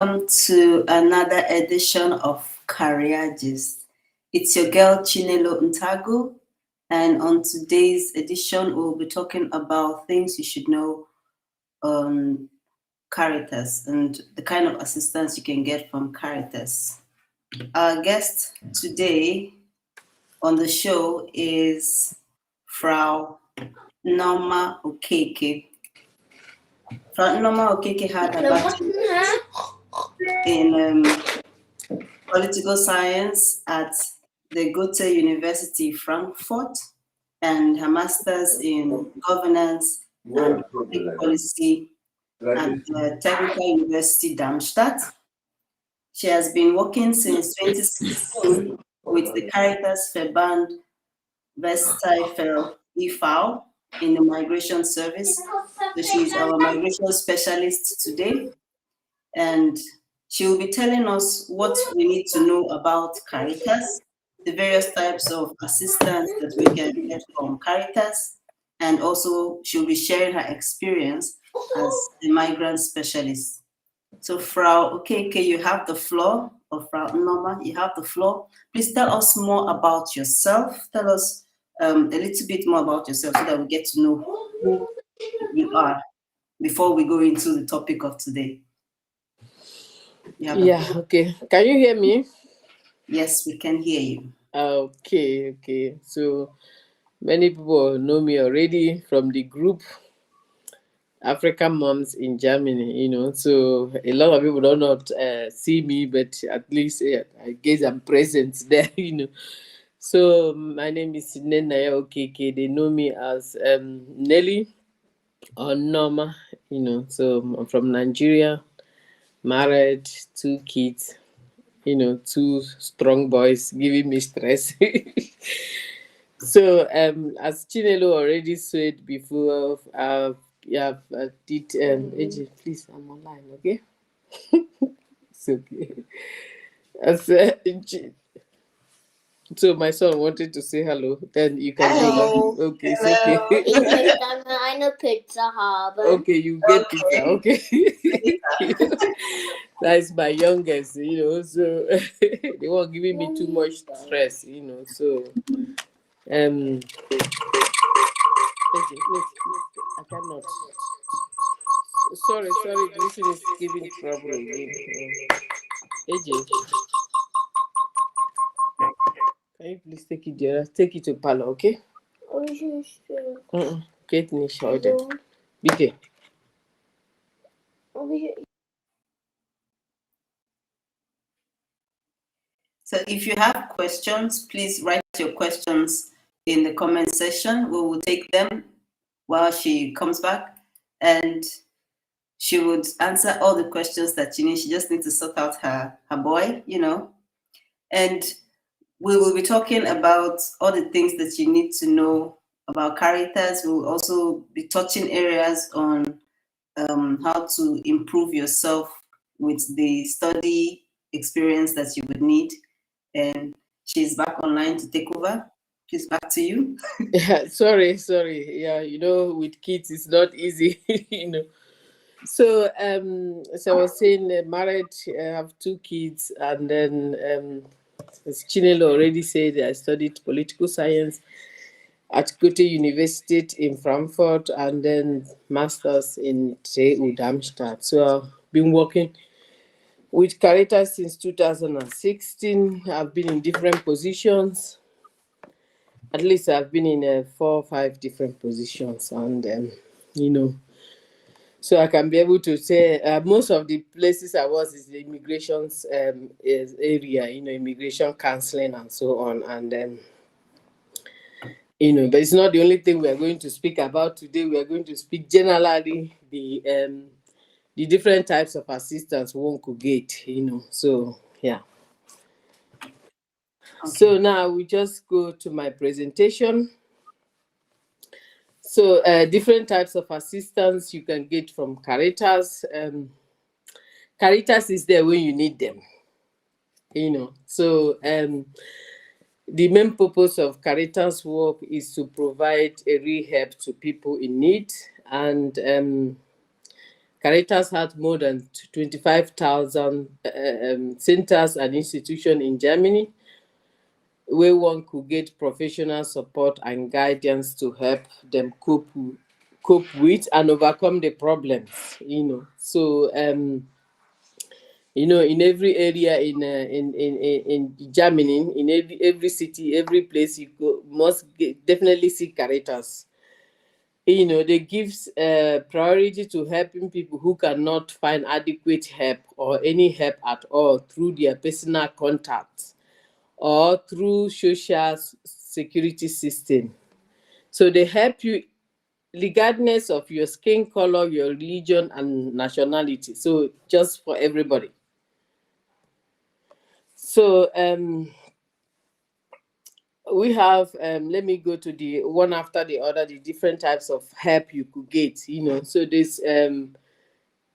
To another edition of Career Gist. It's your girl Chinelo Ntago, and on today's edition, we'll be talking about things you should know on Caritas and the kind of assistance you can get from Caritas. Our guest today on the show is Frau Okeke. Frau Okeke had a bachelor's in political science at the Goethe University Frankfurt and her master's in governance and public policy at the Technical University Darmstadt. She has been working since 2016 with the Caritas Verband Westteifel e.V. in the migration service. So she's our migration specialist today, and she will be telling us what we need to know about Caritas, the various types of assistance that we can get from Caritas, and also she'll be sharing her experience as a migrant specialist. So Frau Okeke, you have the floor, or Frau Nnennaya, you have the floor. Please tell us more about yourself. Tell us a little bit more about yourself so that we get to know who you are before we go into the topic of today. Yeah, okay. Can you hear me? Yes, we can hear you. Okay. So many people know me already from the group African Moms in Germany, so a lot of people don't not see me, but at least I guess I'm present there, So my name is Nnennaya Okeke. They know me as Nelly or Norma, so I'm from Nigeria, married, 2 kids, 2 strong boys giving me stress. So as Chinelo already said before, I did AJ, please, I'm online, okay? It's okay. As so my son wanted to say hello, then you can Hello. go. Okay, Hello. it's okay. Ich möchte eine Pizza haben. Okay, you get pizza, okay. That's my youngest, so they were giving me too much stress, so wait, I cannot. Sorry, this thing is giving trouble again. AJ, can you please take it there? Take it to Palo, okay? Get me shouted. BK. So if you have questions, please write your questions in the comment section. We will take them while she comes back, and she would answer all the questions that you need. She just needs to sort out her boy, And we will be talking about all the things that you need to know about Caritas. We'll also be touching areas on how to improve yourself with the study experience that you would need. And she's back online to take over. Please, back to you. Yeah, sorry. Yeah, with kids it's not easy, So so I was saying, married, I have 2 kids, and then as Chinelo already said, I studied political science at Goethe University in Frankfurt, and then masters in TU Darmstadt. So I've been working with Caritas since 2016. I've been in different positions. At least I've been in 4 or 5 different positions, and so I can be able to say most of the places I was is the immigrations area, immigration counseling and so on, and but it's not the only thing we are going to speak about today. We are going to speak generally the different types of assistance one could get, So yeah. Okay. So now we just go to my presentation. So different types of assistance you can get from Caritas. Caritas is there when you need them, So the main purpose of Caritas work is to provide a rehab to people in need, and Caritas had more than 25,000 centers and institutions in Germany where one could get professional support and guidance to help them cope with and overcome the problems. So in every area in Germany, in every city, every place you go, definitely see Caritas. They gives priority to helping people who cannot find adequate help or any help at all through their personal contacts or through social security system. So they help you regardless of your skin color, your religion, and nationality. So just for everybody. So we have let me go to the one after the other, the different types of help you could get. So there's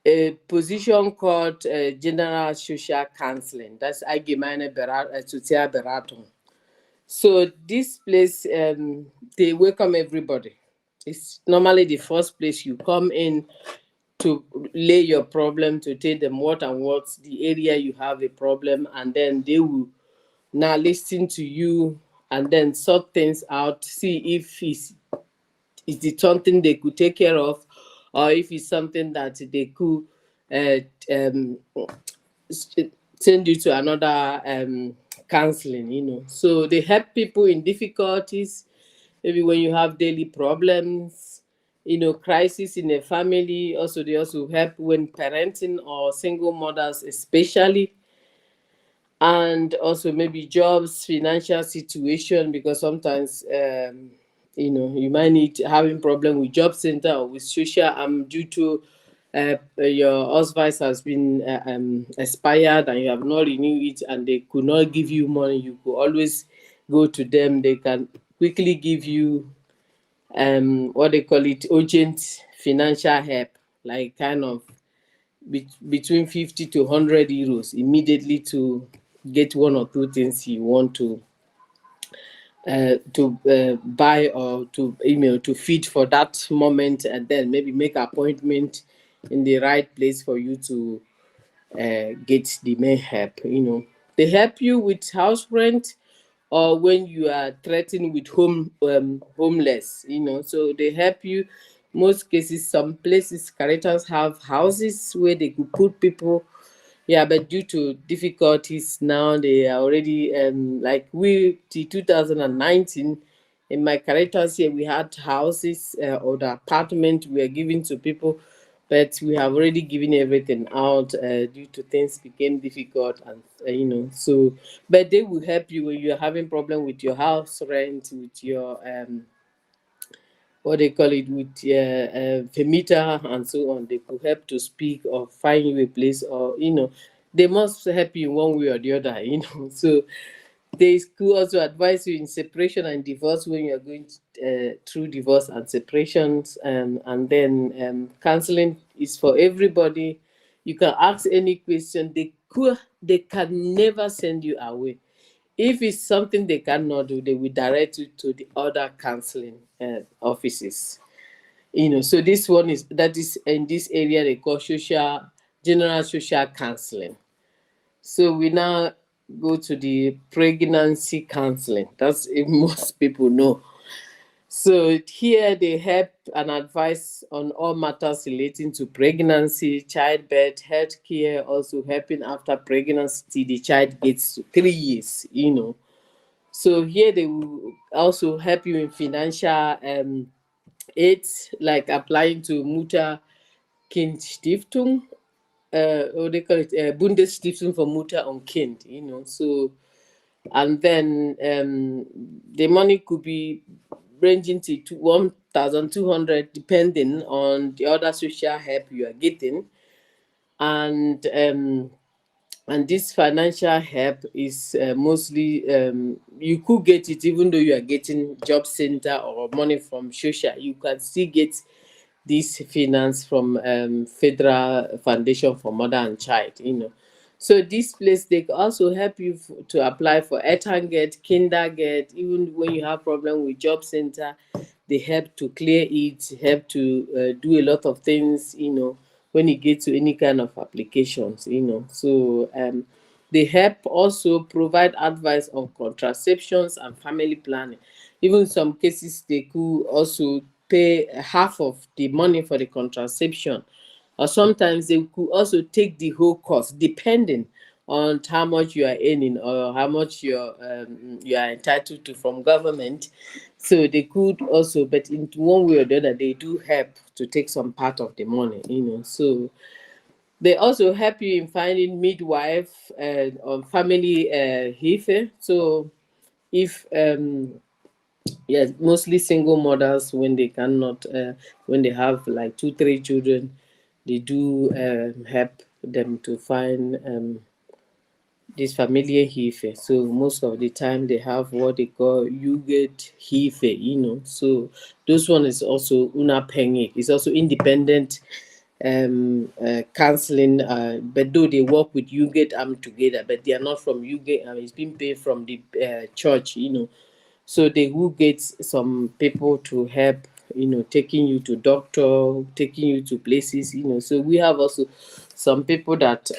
a position called general social counseling. That's allgemeine soziale Beratung. So this place, they welcome everybody. It's normally the first place you come in to lay your problem, to tell them what and what's the area you have a problem, and then they will now listen to you and then sort things out, see if is it something they could take care of, or if it's something that they could um, send you to another counseling. So they help people in difficulties, maybe when you have daily problems, crisis in a family. Also, they also help when parenting or single mothers, especially, and also maybe jobs, financial situation, because sometimes you might need having problem with job center or with social due to your hospice has been expired and you have not renewed it and they could not give you money. You could always go to them. They can quickly give you what they call it, urgent financial help, like kind of between 50 to 100 euros immediately to get one or two things you want to buy or to email to feed for that moment, and then maybe make appointment in the right place for you to get the main help. They help you with house rent or when you are threatened with homeless. So they help you. Most cases, some places Caritas have houses where they could put people. Yeah, but due to difficulties now, they are already like we the 2019 in my Caritas here, we had houses or the apartment we were giving to people, but we have already given everything out due to things became difficult, and so. But they will help you when you're having problem with your house rent, with your what they call it, with Femita and so on. They could help to speak or find you a place, or they must help you in one way or the other. So they could also advise you in separation and divorce when you are going through divorce and separations, and then counseling is for everybody. You can ask any question. They can never send you away. If it's something they cannot do, they will direct you to the other counseling offices. So this one that is in this area they call general social counseling. So we now go to the pregnancy counseling. That's if most people know. So here they help and advise on all matters relating to pregnancy, childbirth, healthcare, also helping after pregnancy till the child gets to 3 years. So here they will also help you in financial aids, like applying to Mutter Kindstiftung, what they call it, Bundesstiftung for Mutter und Kind. So, and then the money could be ranging to 1,200 depending on the other social help you are getting. And this financial help is mostly you could get it even though you are getting job center or money from social. You can still get this finance from Federal Foundation for Mother and Child. So this place they also help you to apply for Elterngeld, Kindergeld. Even when you have problem with job center, they help to clear it, help to do a lot of things. when you get to any kind of applications, So they help also provide advice on contraceptions and family planning. Even in some cases, they could also pay half of the money for the contraception, or sometimes they could also take the whole cost, depending on how much you are earning or how much you are entitled to from government. So they could also, but in one way or the other, they do help to take some part of the money, So they also help you in finding midwife or family hefe. So if yes, mostly single mothers, when they cannot, when they have like 2 3 children, they do help them to find this familiar hife. So most of the time they have what they call get hife. So those one is also unabhängig. It's also independent counseling, but though they work with get together, but they are not from get it's being paid from the church. So they will get some people to help, taking you to doctor, taking you to places. So we have also some people that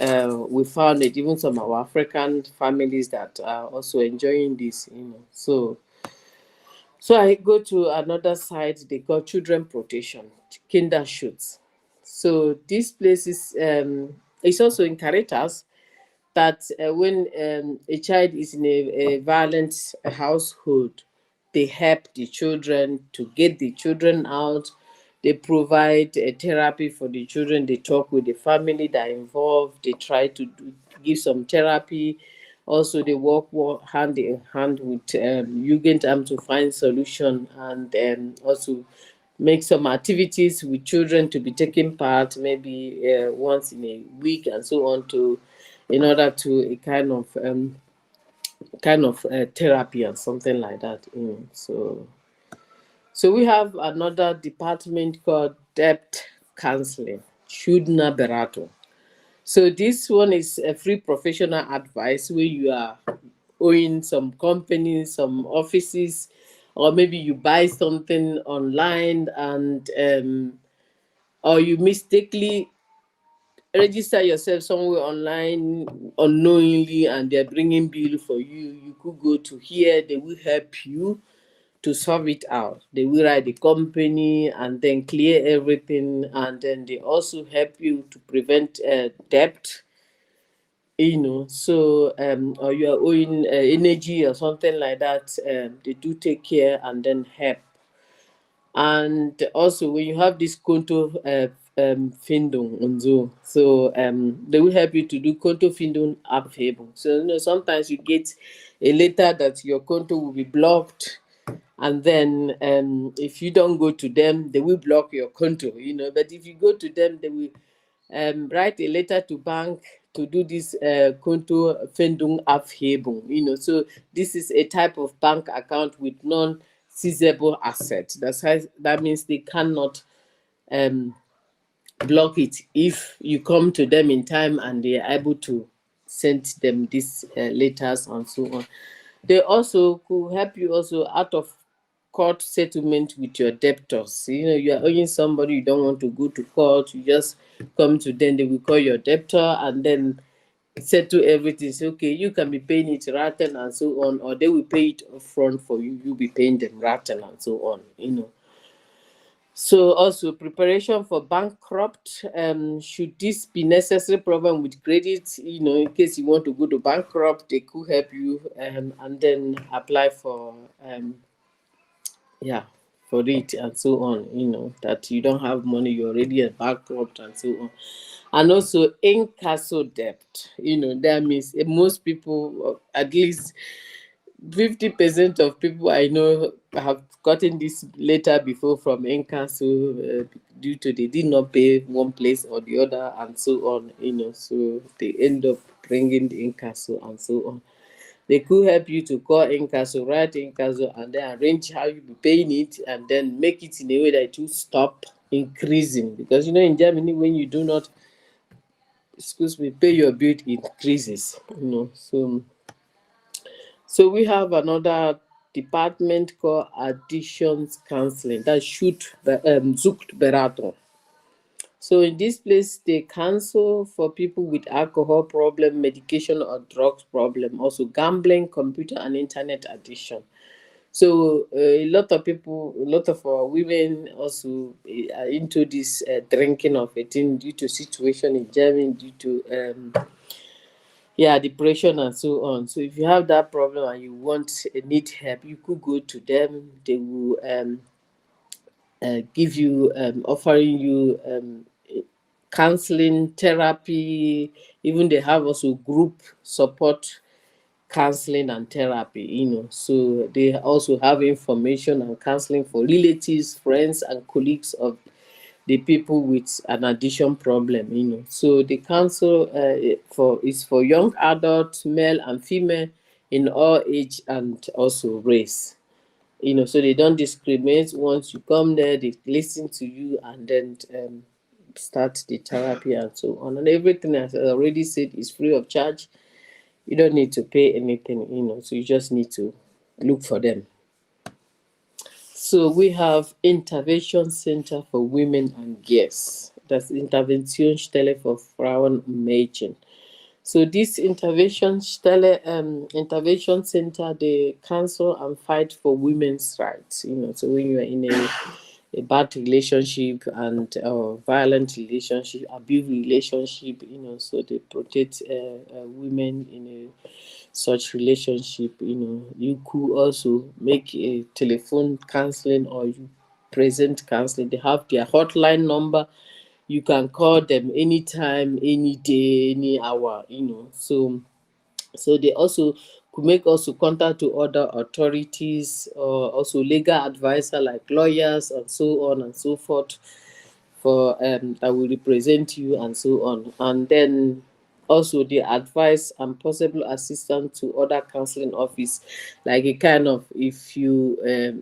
we found it, even some of our African families that are also enjoying this. So I go to another site they call children protection, Kinderschutz. So this place is it's also in Caritas, that when a child is in a violent household, they help the children to get the children out. They provide a therapy for the children. They talk with the family that are involved. They try to give some therapy. Also, they work hand in hand with Jugendamt to find solution, and also make some activities with children to be taking part, maybe once in a week and so on, to in order to a kind of therapy and something like that. So we have another department called debt counseling, Shudna Berato. So this one is a free professional advice where you are owing some companies, some offices, or maybe you buy something online, and or you mistakenly register yourself somewhere online unknowingly, and they're bringing bill for you. You could go to here, they will help you to solve it out. They will write the company and then clear everything, and then they also help you to prevent debt. So or you are owing energy or something like that, they do take care and then help. And also, when you have this Konto Findung and so they will help you to do Konto Findung Abhebung. So sometimes you get a letter that your Konto will be blocked, and then if you don't go to them, they will block your Konto. But if you go to them, they will write a letter to bank to do this Konto Findung Abhebung. So this is a type of bank account with non-seizable asset. That means they cannot block it if you come to them in time and they are able to send them these letters and so on. They also could help you also out of court settlement with your debtors. You are owing somebody, you don't want to go to court, you just come to them, they will call your debtor and then settle everything. Say, okay, you can be paying it rattan and so on, or they will pay it upfront for you, you'll be paying them rattan and so on. So also preparation for bankrupt. Should this be necessary problem with credit, in case you want to go to bankrupt, they could help you and then apply for yeah, for it and so on, that you don't have money, you're already a bankrupt and so on. And also incasso debt, that means most people, at least 50% of people I know have gotten this letter before from incasso due to they did not pay one place or the other and so on, so they end up bringing the incasso and so on. They could help you to call incasso, write incasso, and then arrange how you be paying it, and then make it in a way that it will stop increasing. Because in Germany, when you do not, pay your bill, it increases. So we have another department called additions counseling. That should Zuchtberatung. So in this place, they counsel for people with alcohol problem, medication or drugs problem, also gambling, computer and internet addiction. So a lot of people, a lot of our women also are into this drinking of it due to situation in Germany, due to depression and so on. So if you have that problem and you need help, you could go to them. They will give you offering you counseling, therapy. Even they have also group support counseling and therapy. So they also have information and counseling for relatives, friends and colleagues of the people with an addiction problem. So the counsel is for young adults, male and female, in all age and also race. So they don't discriminate. Once you come there, they listen to you and then start the therapy and so on. And everything, as I already said, is free of charge. You don't need to pay anything. So you just need to look for them. So we have Intervention Center for Women and Girls. That's Interventionsstelle für Frauen und Mädchen. So this intervention center, they counsel and fight for women's rights. So when you are in a bad relationship and violent relationship, abuse relationship, so they protect women in a such relationship. You could also make a telephone counseling or you present counseling. They have their hotline number. You can call them anytime, any day, any hour. So they also could make also contact to other authorities or also legal advisor like lawyers and so on and so forth for that will represent you and so on. And then also the advice and possible assistance to other counseling office, like a kind of, if you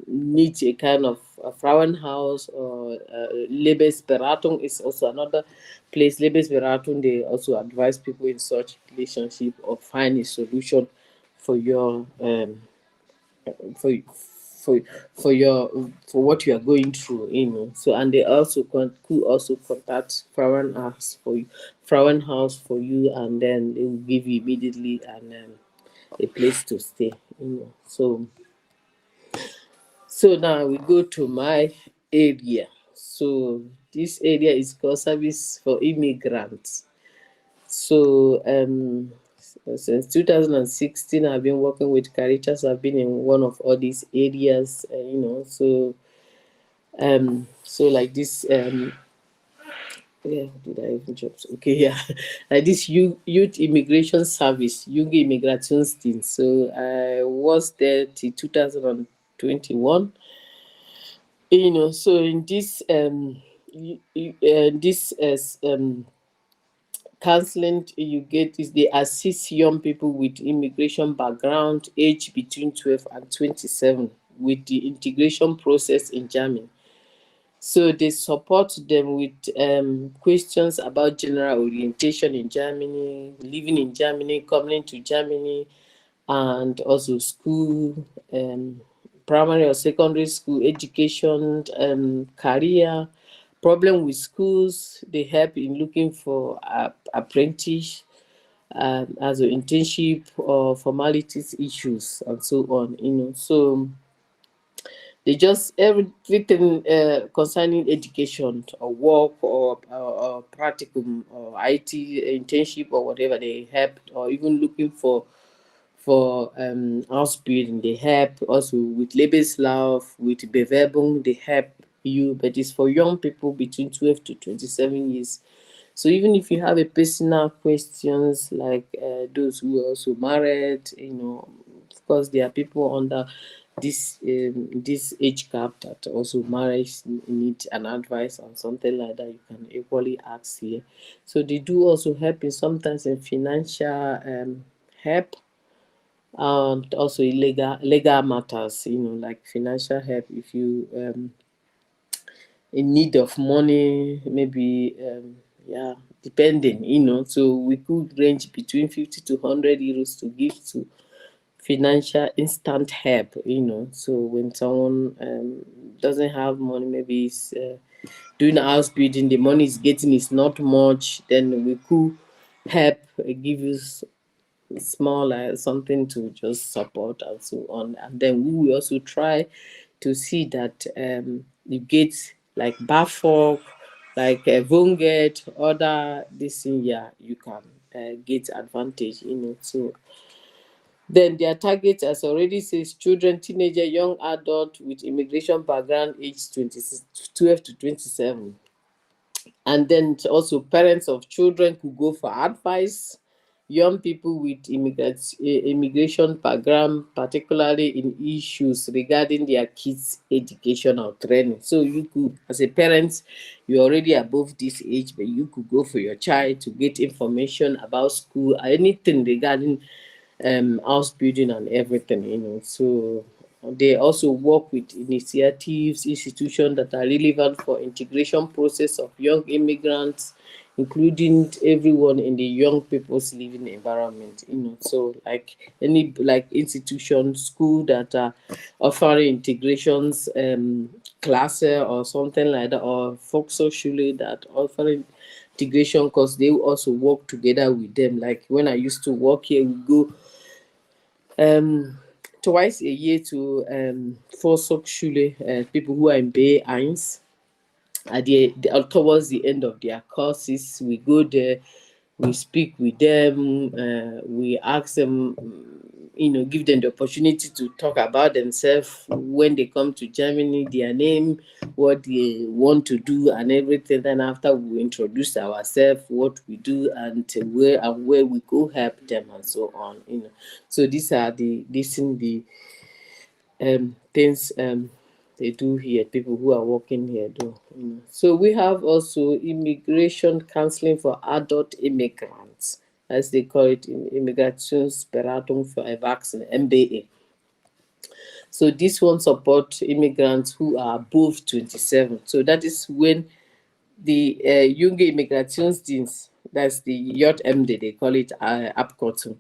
need a kind of a Frauenhaus or Lebensberatung is also another place. Lebensberatung, they also advise people in such relationship or find a solution for your for for for what you are going through. So, and they also could also contact Frauenhaus for you, and then they will give you immediately a place to stay. So now we go to my area. So this area is called Service for Immigrants. So since 2016, I've been working with Caritas. I've been in one of all these areas, so like this, yeah, did I even jobs? Okay, yeah, like this youth immigration service, Junge Immigrationsdienst. So I was there till 2021. So in this counseling you get is they assist young people with immigration background, age between 12 and 27, with the integration process in Germany. So they support them with questions about general orientation in Germany, living in Germany, coming to Germany, and also school, primary or secondary school education, career, problem with schools. They help in looking for apprentice, as an internship or formalities issues and so on. So they just everything concerning education or work or practicum or IT internship or whatever, they help, or even looking for house building, they help also with Lebenslauf, with Bewerbung, they help you, but it's for young people between 12 to 27 years. So even if you have a personal questions like those who are also married, of course there are people under this age gap that also marriage need an advice on something like that, you can equally ask here. So they do also help in sometimes in financial help, and also legal matters, like financial help if you in need of money, maybe depending. So we could range between 50 to 100 euros to give to financial instant help, so when someone doesn't have money, maybe it's doing house building, the money is getting is not much, then we could help give you small something to just support and so on. And then we will also try to see that you get like BAföG, like Vonget, other this year you can get advantage, so then their target, as already says, children, teenager, young adult with immigration background, age 12 to 27. And then also parents of children could go for advice, young people with immigration background, particularly in issues regarding their kids' education or training. So you could, as a parent, you're already above this age, but you could go for your child to get information about school, anything regarding house building and everything, So they also work with initiatives, institutions that are relevant for integration process of young immigrants, including everyone in the young people's living environment, So like any like institution, school that are offering integrations classes or something like that, or Volkshochschule that offering integration course, they will also work together with them. Like when I used to work here, we go twice a year to Volkshochschule, people who are in Bay Eins. At towards the end of their courses, we go there, we speak with them, we ask them, give them the opportunity to talk about themselves when they come to Germany, their name, what they want to do, and everything. Then after we introduce ourselves, what we do, and where we go help them, and so on. So these are the things they do here, people who are working here do. So we have also immigration counseling for adult immigrants, as they call it, in Immigrationsberatung für Erwachsene, MBA. So this one support immigrants who are above 27. So that is when the Junge Immigrationsdienst, that's the JMD, they call it Abkürzung,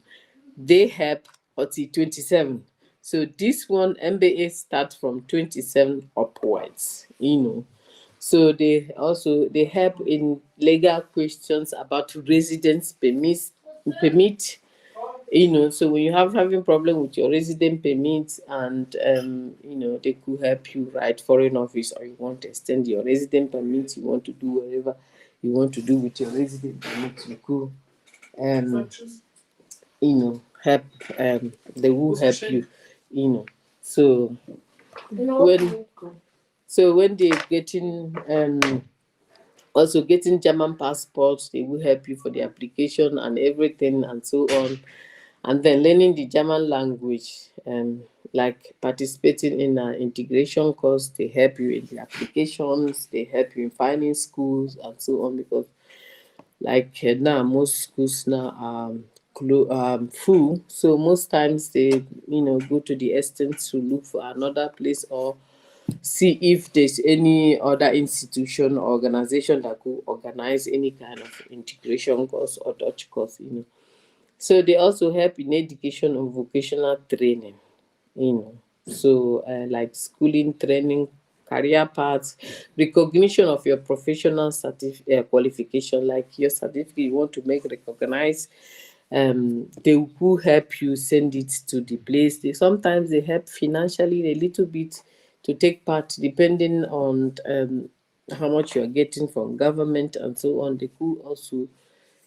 they help until 27. So this one, MBA, starts from 27 upwards, So they help in legal questions about residence permit, So when you having problem with your resident permit, and they could help you write foreign office, or you want to extend your resident permit, you want to do whatever you want to do with your resident permit, you could help, they will help you, so when they getting also getting German passports, they will help you for the application and everything and so on. And then learning the German language, like participating in an integration course, they help you in the applications, they help you in finding schools and so on, because like now most schools now are full, so most times they go to the extent to look for another place, or see if there's any other institution or organization that could organize any kind of integration course or Dutch course, So they also help in education and vocational training, So like schooling, training, career paths, recognition of your professional qualification, like your certificate you want to make recognized. They will help you send it to the place. Sometimes they help financially a little bit to take part, depending on how much you are getting from government and so on. They could also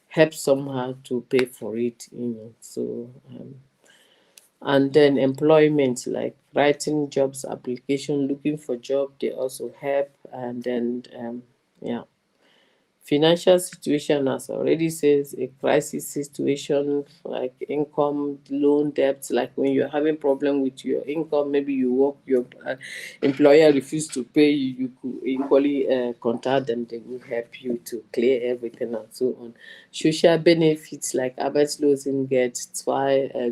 help somehow to pay for it, So and then employment, like writing jobs application, looking for job, they also help. And then yeah, financial situation, as already says, a crisis situation, like income, loan, debts, like when you're having problem with your income, maybe you work, your employer refuse to pay you, you could equally contact them, they will help you to clear everything and so on. Social benefits like Arbeitslosengeld,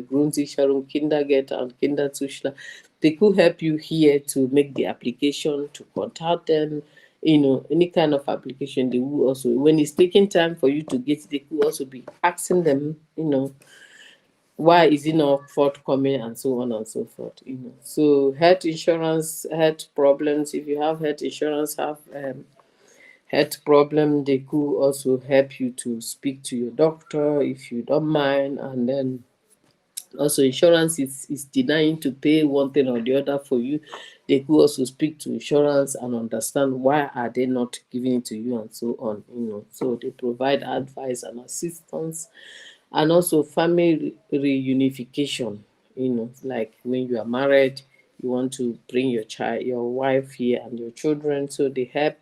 Grundsicherung, Kindergeld and Kinderzuschlag, they could help you here to make the application, to contact them, any kind of application. They will also, when it's taking time for you to get, they could also be asking them, why is it not forthcoming, and so on and so forth. So health insurance, health problems. If you have health insurance, have health problem, they could also help you to speak to your doctor if you don't mind. And then also insurance is denying to pay one thing or the other for you. They could also speak to insurance and understand why are they not giving it to you, and so on. So they provide advice and assistance. And also family reunification, like when you are married, you want to bring your wife here and your children, so they help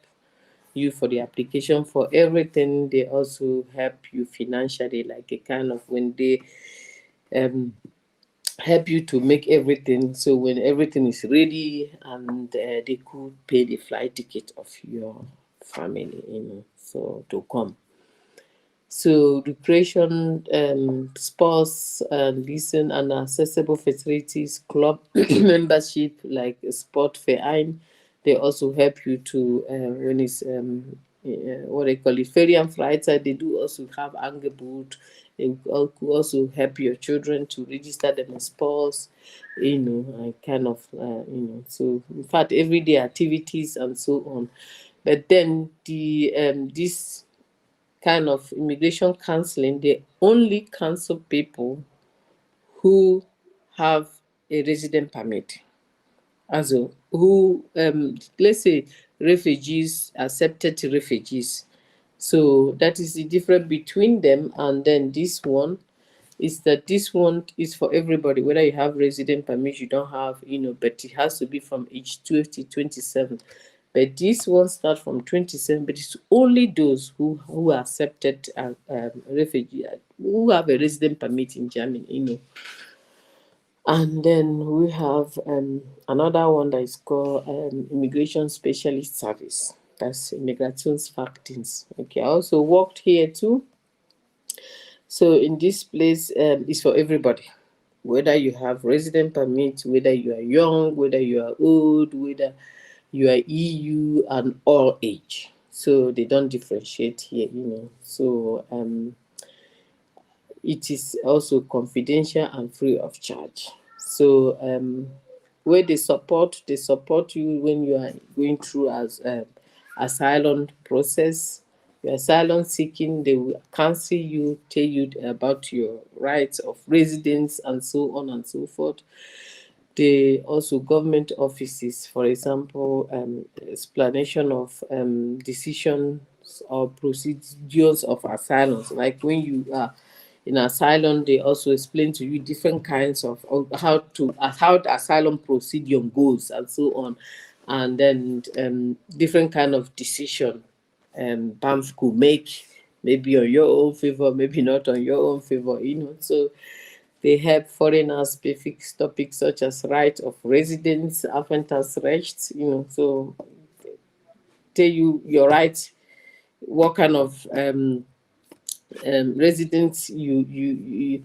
you for the application for everything. They also help you financially, like a kind of when they um help you to make everything, so when everything is ready, and they could pay the flight ticket of your family, so to come. So recreation, sports, and listen and accessible facilities, club membership like sport verein. They also help you to when it's what they call it, ferry and Freizeit. They do also have Angebot. They could also help your children to register them in sports, and kind of So in fact, everyday activities and so on. But then the this kind of immigration counseling, they only counsel people who have a resident permit. Also, who, let's say, refugees, accepted refugees. So that is the difference between them. And then this one is that this one is for everybody, whether you have resident permit, you don't have, but it has to be from age 12 to 27. But this one starts from 27, but it's only those who are accepted refugee, who have a resident permit in Germany, And then we have another one that is called Immigration Specialist Service. That's Migrationsfachdienst. Okay, I also worked here too. So in this place, it's for everybody, whether you have resident permit, whether you are young, whether you are old, whether you are EU, and all age. So they don't differentiate here, So it is also confidential and free of charge. So where they support you when you are going through as asylum process. Your asylum seeking, they will counsel you, tell you about your rights of residence, and so on and so forth. They also government offices, for example, explanation of decisions or procedures of asylums. Like when you are in asylum, they also explain to you different kinds of how the asylum procedure goes, and so on. And then different kind of decision BAMF could make, maybe on your own favor, maybe not on your own favor, So they help foreigners specific topics such as right of residence, Aufenthaltsrecht, So tell you your rights, what kind of residence you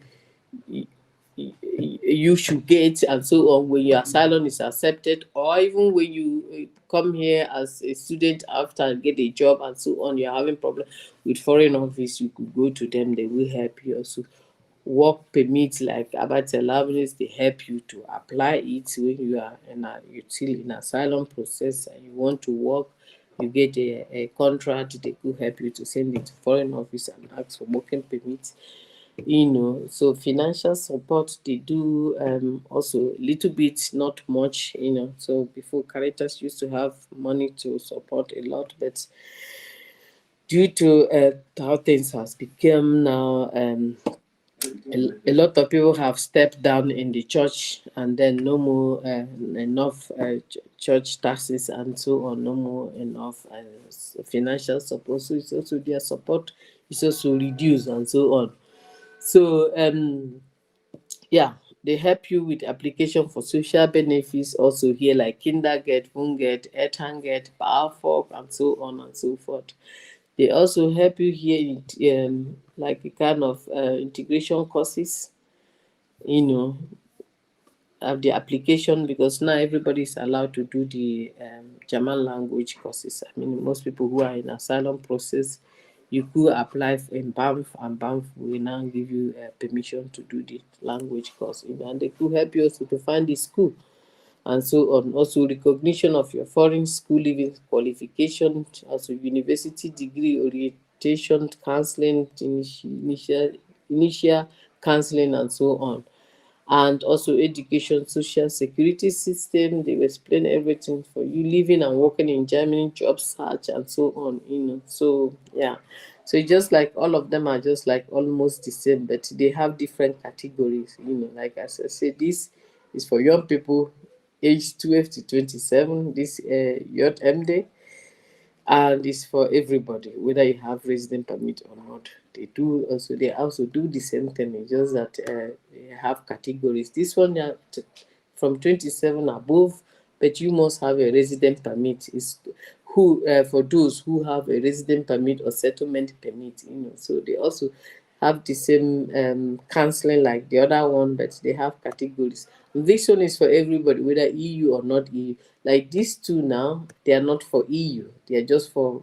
should get, and so on, when your asylum is accepted, or even when you come here as a student after get a job and so on, you're having problem with foreign office, you could go to them. They will help you. Also work permits like allowance, they help you to apply it when you're still in asylum process and you want to work. You get a contract, they could help you to send it to foreign office and ask for working permits. So financial support, they do also little bit, not much. So before, Caritas used to have money to support a lot, but due to how things has become now, a lot of people have stepped down in the church, and then no more enough church taxes and so on, no more enough financial support. So it's also their support is also reduced and so on. So yeah, they help you with application for social benefits also here, like Kindergeld, Wohngeld, Elterngeld, BAföG, and so on and so forth. They also help you here in like a kind of integration courses, of the application, because now everybody is allowed to do the German language courses. I mean, most people who are in asylum process, you could apply in Banff, and Banff will now give you permission to do the language course, and they could help you also to find the school and so on. Also, recognition of your foreign school living qualification, also university degree, orientation, counseling, initial counseling, and so on. And also education, social security system. They will explain everything for you. Living and working in Germany, job search, and so on. So yeah. So just like all of them are just like almost the same, but they have different categories. Like as I said, this is for young people aged 12 to 27. This JMD, and it's for everybody, whether you have resident permit or not. They also do the same thing. It's just that they have categories. This one, from 27 above, but you must have a resident permit. Is who for those who have a resident permit or settlement permit. So they also have the same counseling like the other one, but they have categories. This one is for everybody, whether EU or not EU. Like these two now, they are not for EU. They are just for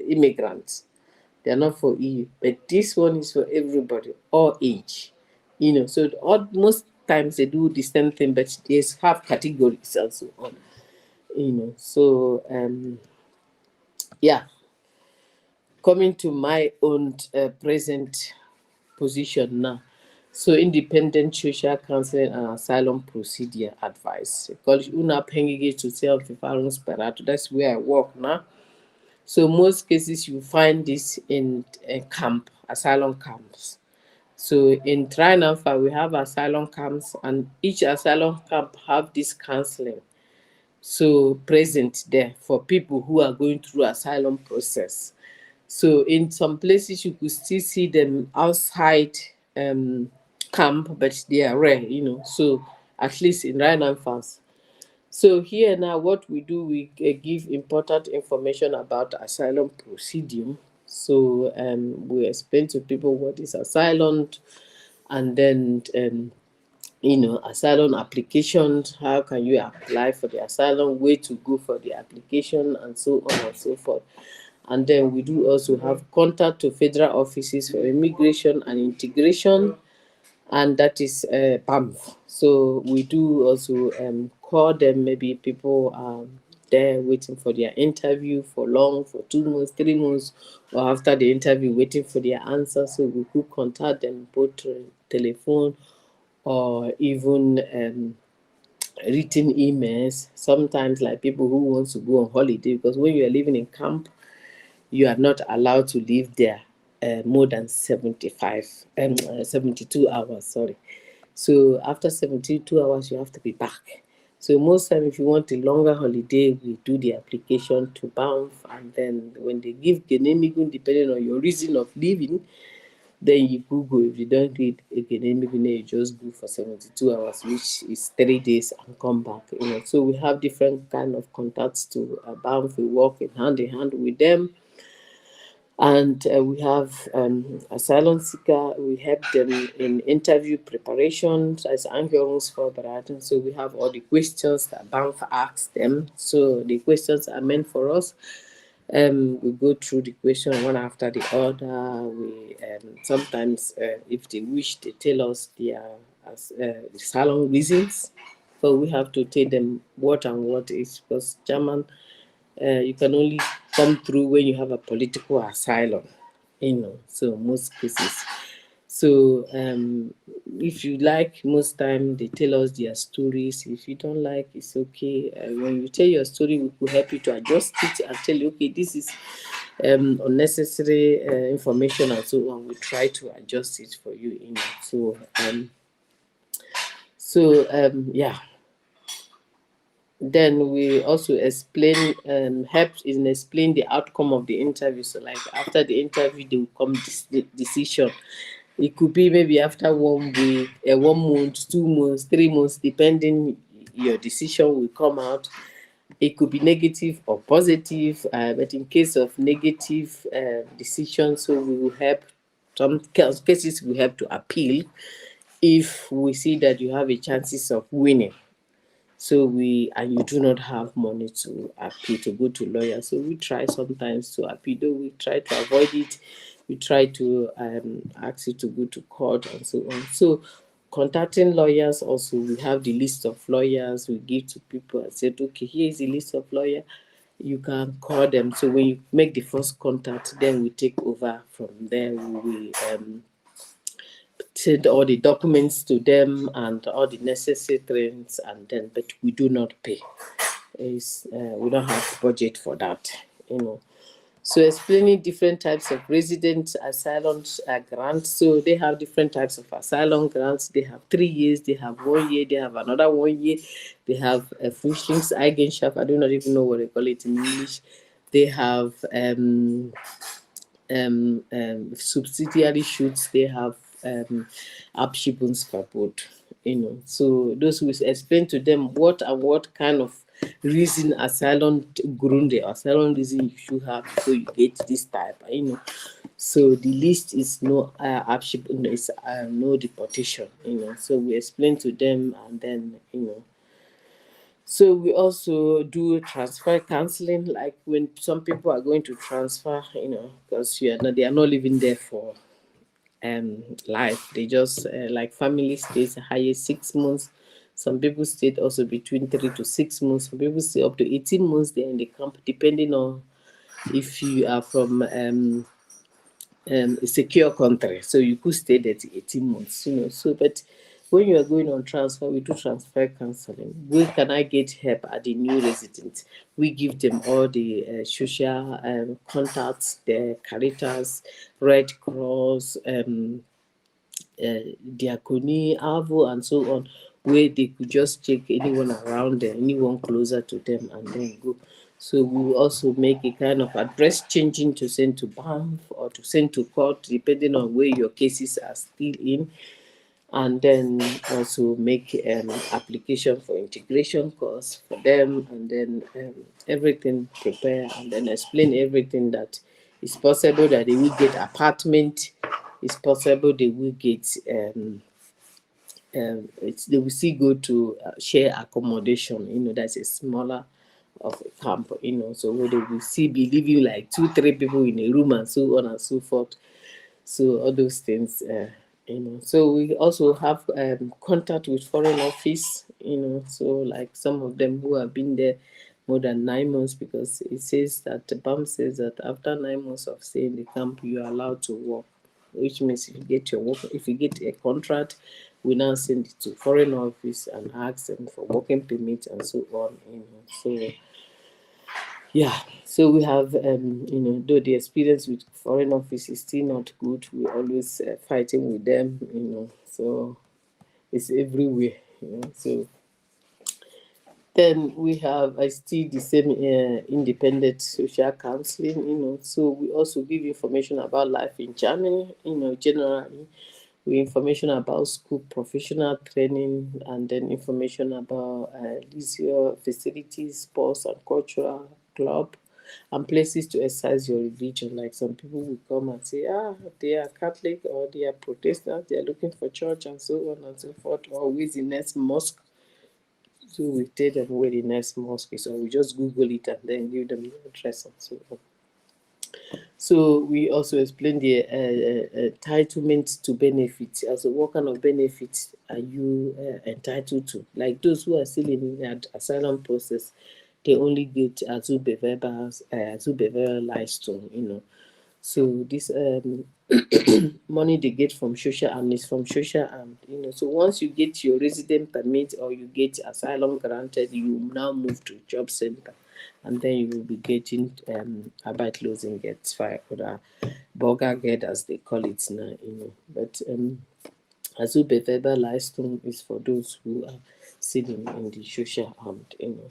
immigrants. They are not for EU. But this one is for everybody, all age. So most times they do the same thing, but they have categories and so on. So yeah. Coming to my own present position now. So independent social counseling and asylum procedure advice. Because to self that's where I work now. So most cases you find this in a camp, asylum camps. So in Trinalpha we have asylum camps, and each asylum camp have this counseling. So present there for people who are going through asylum process. So in some places you could still see them outside camp, but they are rare, So at least in Rheinland-Pfalz. So here now, what we do, we give important information about asylum procedure. So we explain to people what is asylum, and then asylum applications. How can you apply for the asylum? Where to go for the application, and so on and so forth. And then we do also have contact to federal offices for immigration and integration, and that is Banff. So we do also call them. Maybe people are there waiting for their interview for 2 months, 3 months, or after the interview waiting for their answer. So we could contact them both telephone or even written emails. Sometimes like people who want to go on holiday, because when you are living in camp, you are not allowed to live there more than 72 hours. Sorry. So after 72 hours, you have to be back. So most time, if you want a longer holiday, we do the application to Banff, and then when they give Genemigun, depending on your reason of leaving, then you could go. If you don't need a Genemigun, you just go for 72 hours, which is 3 days, and come back. So we have different kind of contacts to Banff. We work in hand with them. And we have asylum seeker. We help them in interview preparations as Angehörungsvorbereitung. So we have all the questions that Banff asks them. So the questions are meant for us. We go through the question one after the other. We sometimes, if they wish, they tell us their asylum reasons. But we have to tell them what and what is, because German. You can only come through when you have a political asylum, so most cases. So if you like, most time they tell us their stories. If you don't like, it's okay. When you tell your story, we will help you to adjust it and tell you, okay, this is unnecessary information, and so on. We try to adjust it for you, yeah. Then we also explain, help in explain the outcome of the interview. So like after the interview, there will come decision. It could be maybe after 1 week, 1 month, 2 months, 3 months, depending your decision will come out. It could be negative or positive, but in case of negative decision, so we will help. Some cases we have to appeal if we see that you have a chances of winning. So and you do not have money to appeal, to go to lawyers. So we try sometimes to appeal, though we try to avoid it. We try to ask you to go to court and so on. So contacting lawyers also, we have the list of lawyers we give to people and said, okay, here is the list of lawyers. You can call them. So when you make the first contact, then we take over from there. We send all the documents to them and all the necessary things, and then, but we do not pay. We don't have budget for that, you know. So explaining different types of resident asylum grants. So they have different types of asylum grants. They have 3 years, they have 1 year, they have another 1 year, they have a Flüchtlingseigenschaft. I do not even know what they call it in English. They have subsidiary shoots. They have Abschiebungsverbot, you know. So those who explain to them what kind of reason asylum reason you should have before you get this type, you know. So the list is no Abschiebung, is no deportation, you know. So we explain to them, and then, you know. So we also do transfer counseling, like when some people are going to transfer, you know, because they are not living there for life. They just like family stays highest 6 months. Some people stayed also between 3 to 6 months. Some people stay up to 18 months there in the camp, depending on if you are from a secure country. So you could stay there to 18 months, you know. So, but when you are going on transfer, we do transfer counseling. Where can I get help at the new resident? We give them all the social contacts, the Caritas, Red Cross, Diakoni, Avo, and so on, where they could just check anyone around there, anyone closer to them, and then go. So we will also make a kind of address changing to send to BAMF or to send to court, depending on where your cases are still in. And then also make application for integration course for them, and then everything prepare, and then explain everything that it's possible that they will get apartment. It's possible they will get they will still go to share accommodation. You know, that's a smaller of a camp. You know, so where they will still be living like 2-3 people in a room and so on and so forth. So all those things, you know. So we also have contact with foreign office, you know. So like some of them who have been there more than 9 months, because it says that the BAM says that after 9 months of staying in the camp, you are allowed to work. Which means if you get a contract, we now send it to foreign office and ask them for working permit and so on. You know. So yeah, so we have, you know, though the experience with foreign office is still not good, we're always fighting with them, you know, so it's everywhere, you know. So then we have, I still the same independent social counseling, you know. So we also give information about life in Germany, you know, generally. We information about school professional training, and then information about leisure facilities, sports and cultural club, and places to exercise your religion. Like some people will come and say, they are Catholic or they are Protestant, they are looking for church and so on and so forth, or where's the next mosque. So we tell them where the next mosque is, or we just Google it and then give them the address and so on. So we also explain the entitlement to benefits. Also, what kind of benefits are you entitled to? Like those who are still in the asylum process, they only get Azubeveba Lifestone, you know. So this money they get from social and is from social, and you know. So once you get your resident permit or you get asylum granted, you now move to job center, and then you will be getting Arbeitslosengeld or Bürgergeld as they call it now, you know. But Azubeveba Lifestone is for those who are sitting in the social armed, you know.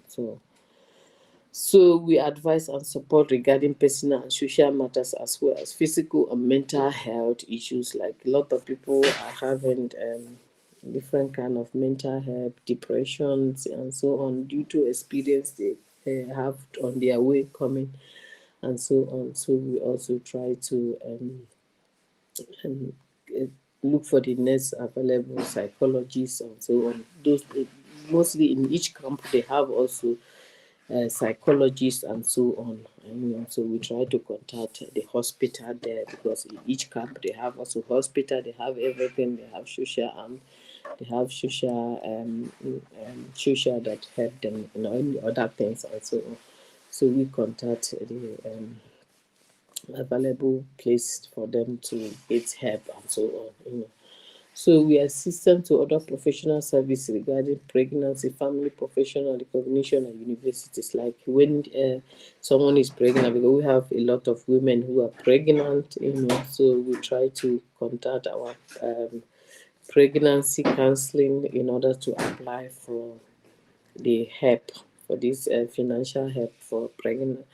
So we advise and support regarding personal and social matters, as well as physical and mental health issues. Like a lot of people are having different kind of mental health, depressions and so on, due to experience they have on their way coming and so on. So we also try to um, look for the next available psychologists and so on. Those mostly in each camp they have also psychologists and so on. So we try to contact the hospital there, because in each camp they have also hospital, they have everything, they have social they have social that help them, in other things and so on. So we contact the available place for them to get help and so on. So we assist them to other professional service regarding pregnancy, family professional recognition at universities. Like when someone is pregnant, because we have a lot of women who are pregnant, so we try to contact our pregnancy counseling in order to apply for the help, for this financial help for pregnant,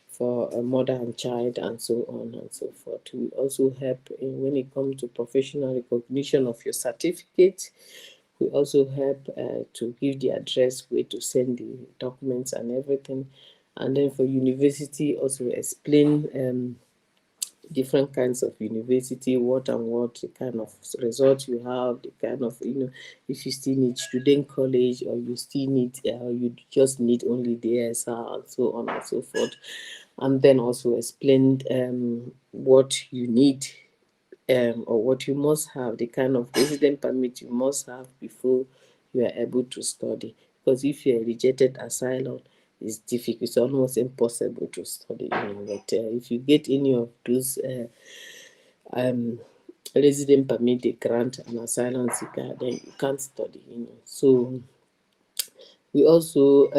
for a mother and child and so on and so forth. We also help when it comes to professional recognition of your certificate. We also help to give the address where to send the documents and everything. And then for university, also explain different kinds of university, what and what the kind of result you have, the kind of, if you still need student college, or you still need, you just need only the ASR and so on and so forth. And then also explain what you need, or what you must have, the kind of resident permit you must have before you are able to study. Because if you are rejected asylum, it's difficult, it's almost impossible to study. But if you get any of those resident permit, they grant an asylum seeker, then you can't study. So we also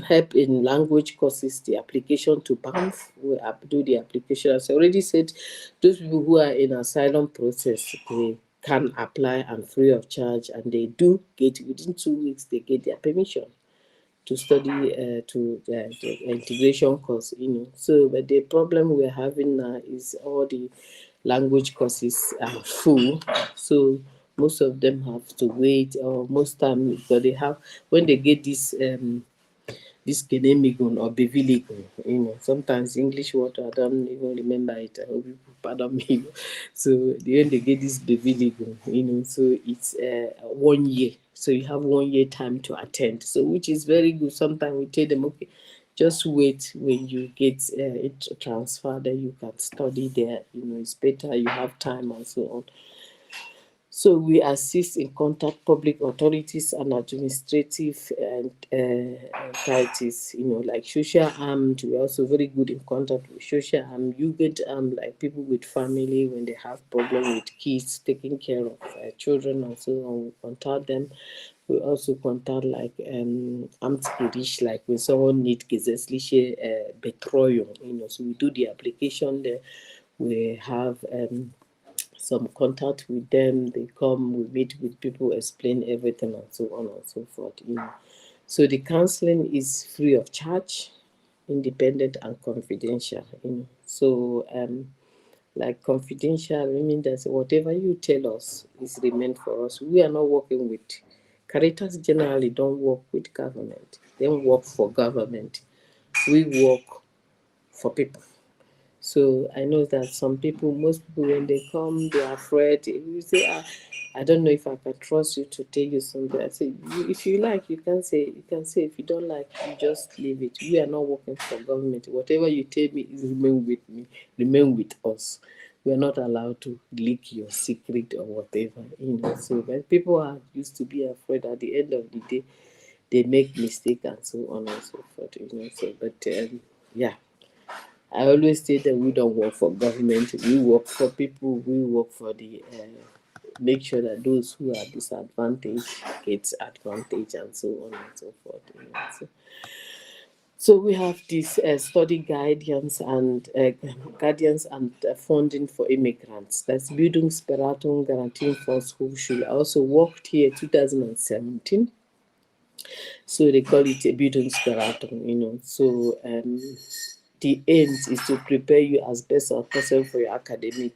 help in language courses, the application to BAMF. We do the application. As I already said, those people who are in asylum process, they can apply and free of charge, and they do get, within 2 weeks, they get their permission to study the integration course. So, but the problem we're having now is all the language courses are full. So most of them have to wait, or most time, because they have, when they get this Kenemigun or Beviligun, sometimes English word, I don't even remember it. I hope people pardon me. So when they get this Beviligun, so it's 1 year. So you have 1 year time to attend. So which is very good. Sometimes we tell them, okay, just wait, when you get it transferred, then you can study there. It's better, you have time and so on. So we assist in contact public authorities and administrative and entities, like social armed. We're also very good in contact with social armed. You get like people with family, when they have problem with kids, taking care of children and so on, we contact them. We also contact like Amtsgericht, like when someone needs gesetzliche Betreuung, so we do the application there. We have some contact with them. They come, we meet with people, explain everything and so on and so forth. So the counseling is free of charge, independent and confidential. So like confidential, I mean that whatever you tell us is remained for us. We are not working with Caritas. Generally don't work with government. They don't work for government. We work for people. So I know that most people, when they come, they are afraid. You say, I don't know if I can trust you to tell you something. I say, if you like, you can say. You can say. If you don't like, you just leave it. We are not working for government. Whatever you tell me is remain with me, remain with us. We are not allowed to leak your secret or whatever. So when people are used to be afraid, at the end of the day, they make mistake and so on and so forth. So, but yeah. I always say that we don't work for government. We work for people. We work for the make sure that those who are disadvantaged get advantage and so on and so forth. So we have this study guardians and funding for immigrants. That's Bildungsberatung Garantien for Hochschule. I also worked here 2017. So they call it a Bildungsberatung. So the aim is to prepare you as best as possible for your academic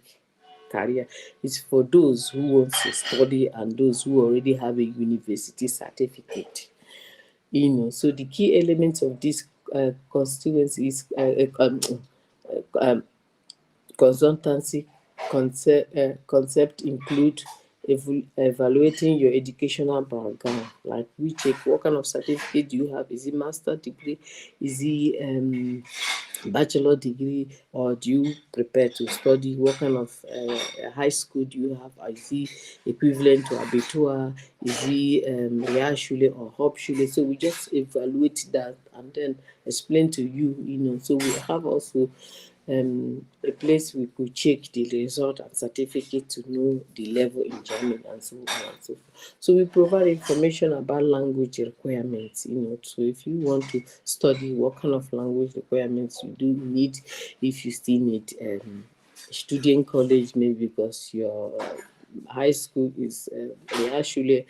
career. It's for those who want to study and those who already have a university certificate. So the key elements of this constituency is consultancy concept include evaluating your educational background, like we check what kind of certificate do you have. Is it master degree? Is it bachelor degree, or do you prepare to study? What kind of high school do you have? Is it equivalent to abitua? Is it Realschule or Hauptschule? So we just evaluate that and then explain to you, so we have also a place we could check the result and certificate to know the level in German and so on and so forth. So we provide information about language requirements, so if you want to study, what kind of language requirements you do need, if you still need student college, maybe because your high school is Realschule,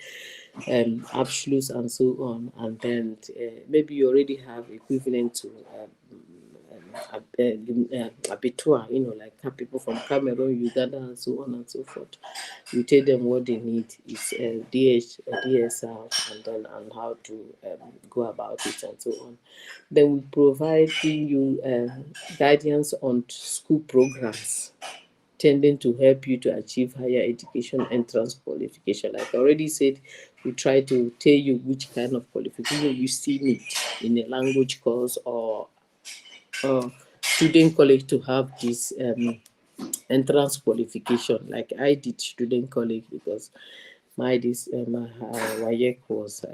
Abschluss and so on, and then maybe you already have equivalent to abitua, like people from Cameroon, Uganda, and so on and so forth. You tell them what they need is DSR, and how to go about it and so on. Then we provide you guidance on school programs tending to help you to achieve higher education entrance qualification. Like I already said, we try to tell you which kind of qualification you still need in a language course or student college to have this entrance qualification. Like I did student college because my WAEC was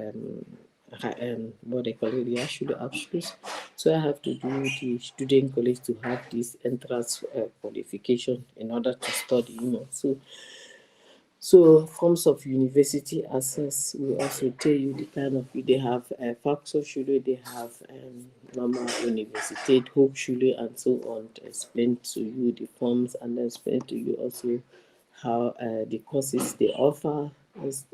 what they call it, the actual abschluss. So I have to do the student college to have this entrance qualification in order to study, So forms of university access, we also tell you the kind of, they have Volkshochschule, they have normal Universität, Hochschule, and so on, to explain to you the forms and then explain to you also how the courses they offer,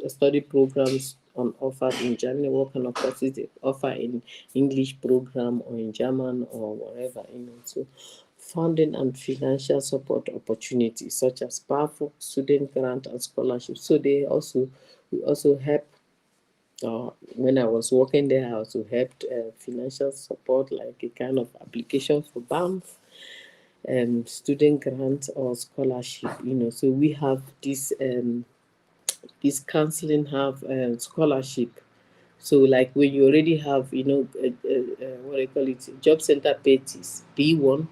study programs on offer in Germany, what kind of courses they offer in English program or in German or whatever, So funding and financial support opportunities such as powerful student grant and scholarships. So we also help. When I was working there, I also helped financial support, like a kind of application for BAMF, student grant or scholarship. So we have this counseling have scholarship. So like when you already have, what I call it, job center PETIS B1.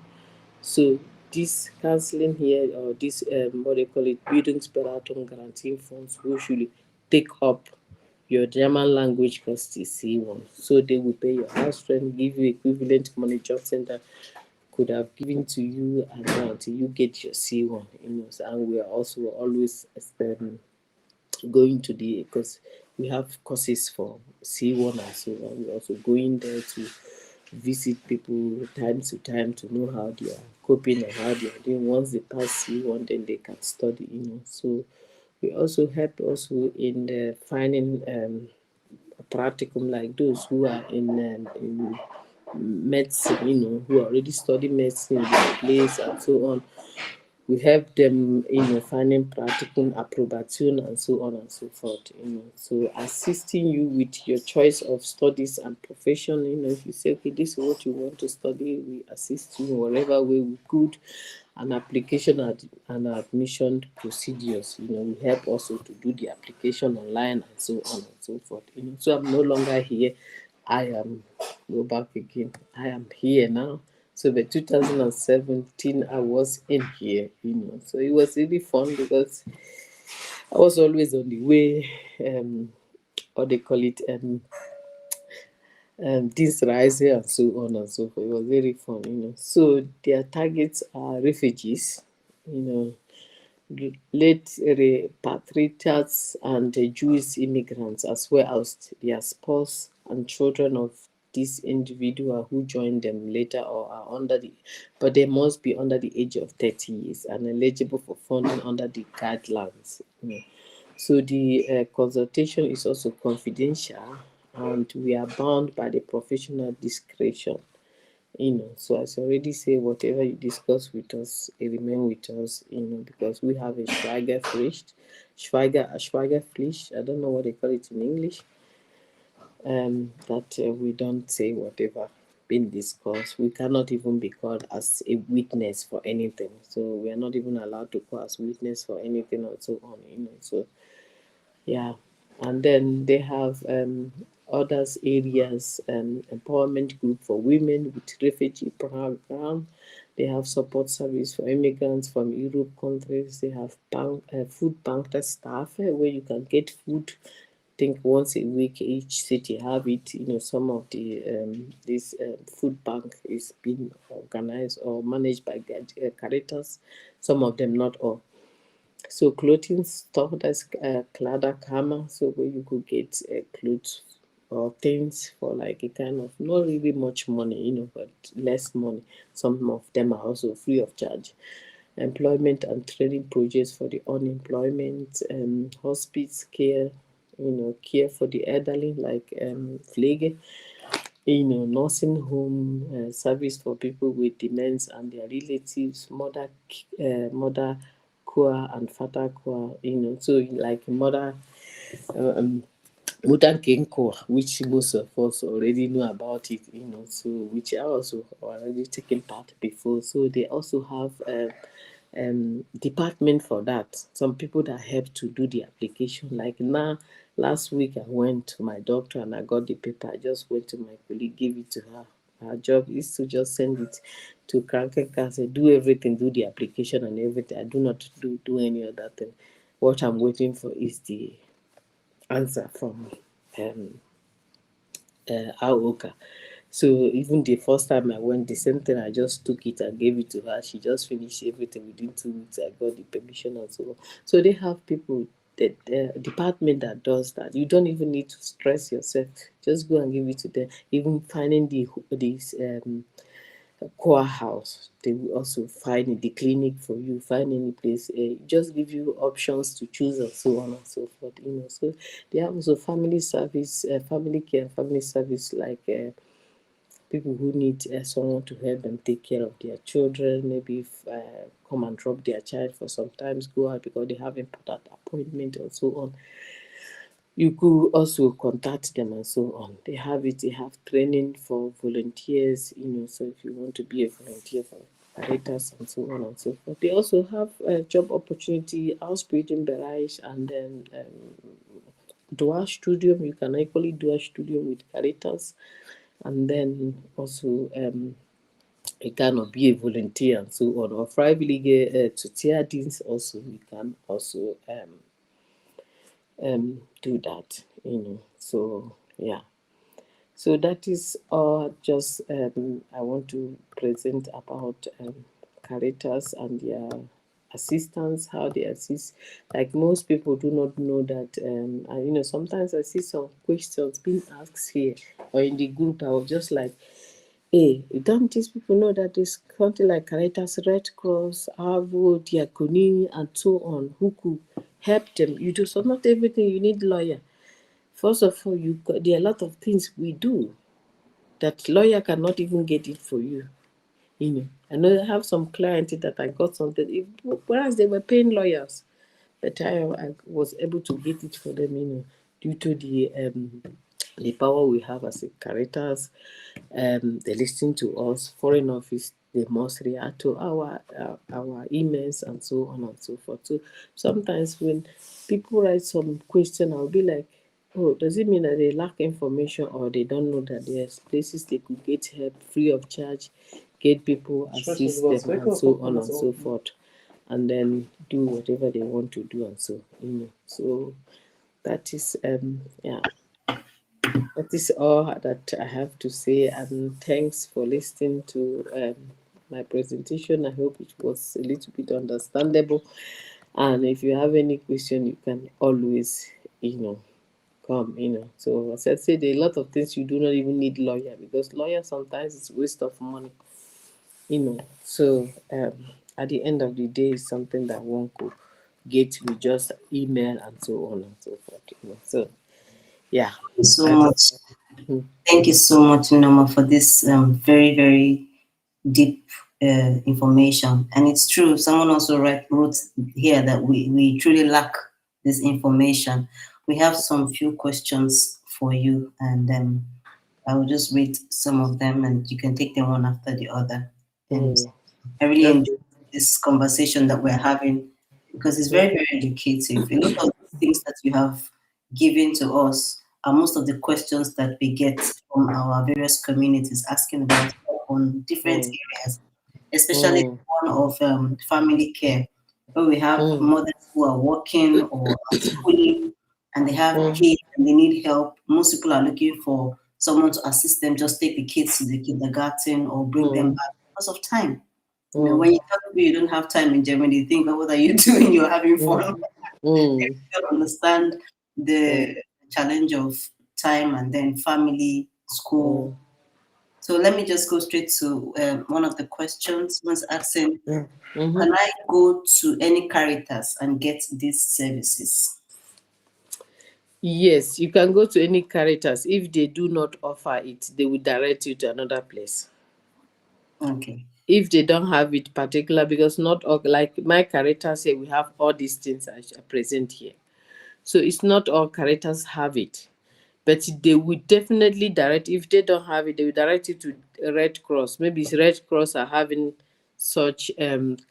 So this counseling here, or this what they call it, Bildungsberatung Granting Funds, who should take up your German language course is C1. So they will pay your house rent, give you equivalent money job center could have given to you, and until you get your C1. And we are also always going to because we have courses for C1 and so on. We're also going there to visit people time to time to know how they are coping and how they are doing. Once they pass C1, then they can study, So we also help also in the finding practicum, like those who are in medicine, who already study medicine in their place and so on. We help them, finding practicum, approbation, and so on and so forth, So assisting you with your choice of studies and profession, if you say, okay, this is what you want to study, we assist you in whatever way we could. And application and admission procedures, we help also to do the application online and so on and so forth, So I'm no longer here. Go back again. I am here now. So by 2017, I was in here, So it was really fun because I was always on the way, what they call it, this rising and so on and so forth. It was very fun, So their targets are refugees, late repatriates and Jewish immigrants, as well as their spouse and children of this individual who joined them later or are but they must be under the age of 30 years and eligible for funding under the guidelines. So the consultation is also confidential, and we are bound by the professional discretion. So as I already say, whatever you discuss with us, it remain with us, because we have a Schweigepflicht, I don't know what they call it in English, that we don't say whatever been discussed. We cannot even be called as a witness for anything. So we are not even allowed to call as witness for anything or so on, So Yeah, and then they have others areas, empowerment group for women with refugee background. They have support service for immigrants from Europe countries. They have food bank staff where you can get food. I think once a week each city have it. Some of the this food bank is being organized or managed by Caritas. Some of them, not all. So clothing store, that's Klada Kama, so where you could get clothes or things for like a kind of not really much money, but less money. Some of them are also free of charge. Employment and training projects for the unemployment, hospice care, care for the elderly like Pflege, nursing home service for people with dementia and their relatives, mother care and father care, so like um, Mother Genko, which most of us already know about it, so which I also already taken part before. So they also have a department for that. Some people that help to do the application. Like now, last week I went to my doctor and I got the paper. I just went to my colleague, gave it to her. Her job is to just send it to Krankenkasse, do everything, do the application and everything. I do not do any other thing. What I'm waiting for is the answer from um Aoka. So even the first time I went, the same thing, I just took it and gave it to her. She just finished everything within 2 weeks. I got the permission and so on. So they have people, that department that does that. You don't even need to stress yourself. Just go and give it to them. Even finding this core house, they will also find the clinic for you, find any place, just give you options to choose and so on and so forth. So they have also family service, family care and family service, like people who need someone to help them take care of their children, maybe come and drop their child for sometimes go out because they have important appointment and so on. You could also contact them and so on. They have it. They have training for volunteers. So if you want to be a volunteer for Caritas and so on and so forth. They also have job opportunity, Ausbildung Bereich, and then dual studium. You can equally dual studium with Caritas, and then also you cannot be a volunteer and so on. Or freiwillige Sozialdienst also. You can also do that. So yeah. So that is all. Just I want to present about Caritas and their assistance, how they assist. Like most people do not know that. And sometimes I see some questions being asked here or in the group. I was just like, hey, don't these people know that this country like Caritas, Red Cross, Avo, Diakoni, and so on, who could help them? You do so not everything you need lawyer. First of all, there are a lot of things we do that lawyer cannot even get it for you. I know I have some clients that I got something, whereas they were paying lawyers, but I was able to get it for them, due to the power we have as a Caritas. They listen to us. Foreign office, they must react to our emails and so on and so forth. So sometimes when people write some question, I'll be like, oh, does it mean that they lack information or they don't know that there's places they could get help free of charge, get people assist them and so on and so forth, and then do whatever they want to do and so so that is yeah, that is all that I have to say, and thanks for listening to my presentation. I hope it was a little bit understandable, and if you have any question you can always come. So as I said, there are a lot of things you do not even need lawyer, because lawyer sometimes is waste of money. So at the end of the day, it's something that one could get with just email and so on and so forth. So yeah. Thank you so much. Thank you so much, Nnennaya, for this very, very deep information. And it's true, someone also wrote here that we truly lack this information. We have some few questions for you, and I will just read some of them and you can take them one after the other. And I really enjoy this conversation that we're having, because it's very, very educative. A lot of things that you have given to us are most of the questions that we get from our various communities asking about help on different areas, especially one of family care, where we have mothers who are working or are schooling and they have kids and they need help. Most people are looking for someone to assist them, just take the kids to the kindergarten or bring them back because of time. You know, when you tell people you don't have time in Germany, they think, oh, what are you doing? You're having fun. They don't understand the challenge of time and then family, school. So let me just go straight to one of the questions. Someone's asking, can I go to any Caritas and get these services? Yes, you can go to any Caritas. If they do not offer it, they will direct you to another place. Okay. If they don't have it particular, because not all, like my Caritas here, we have all these things I present here. So it's not all Caritas have it. But they will definitely direct, if they don't have it, they will direct you to Red Cross. Maybe Red Cross are having such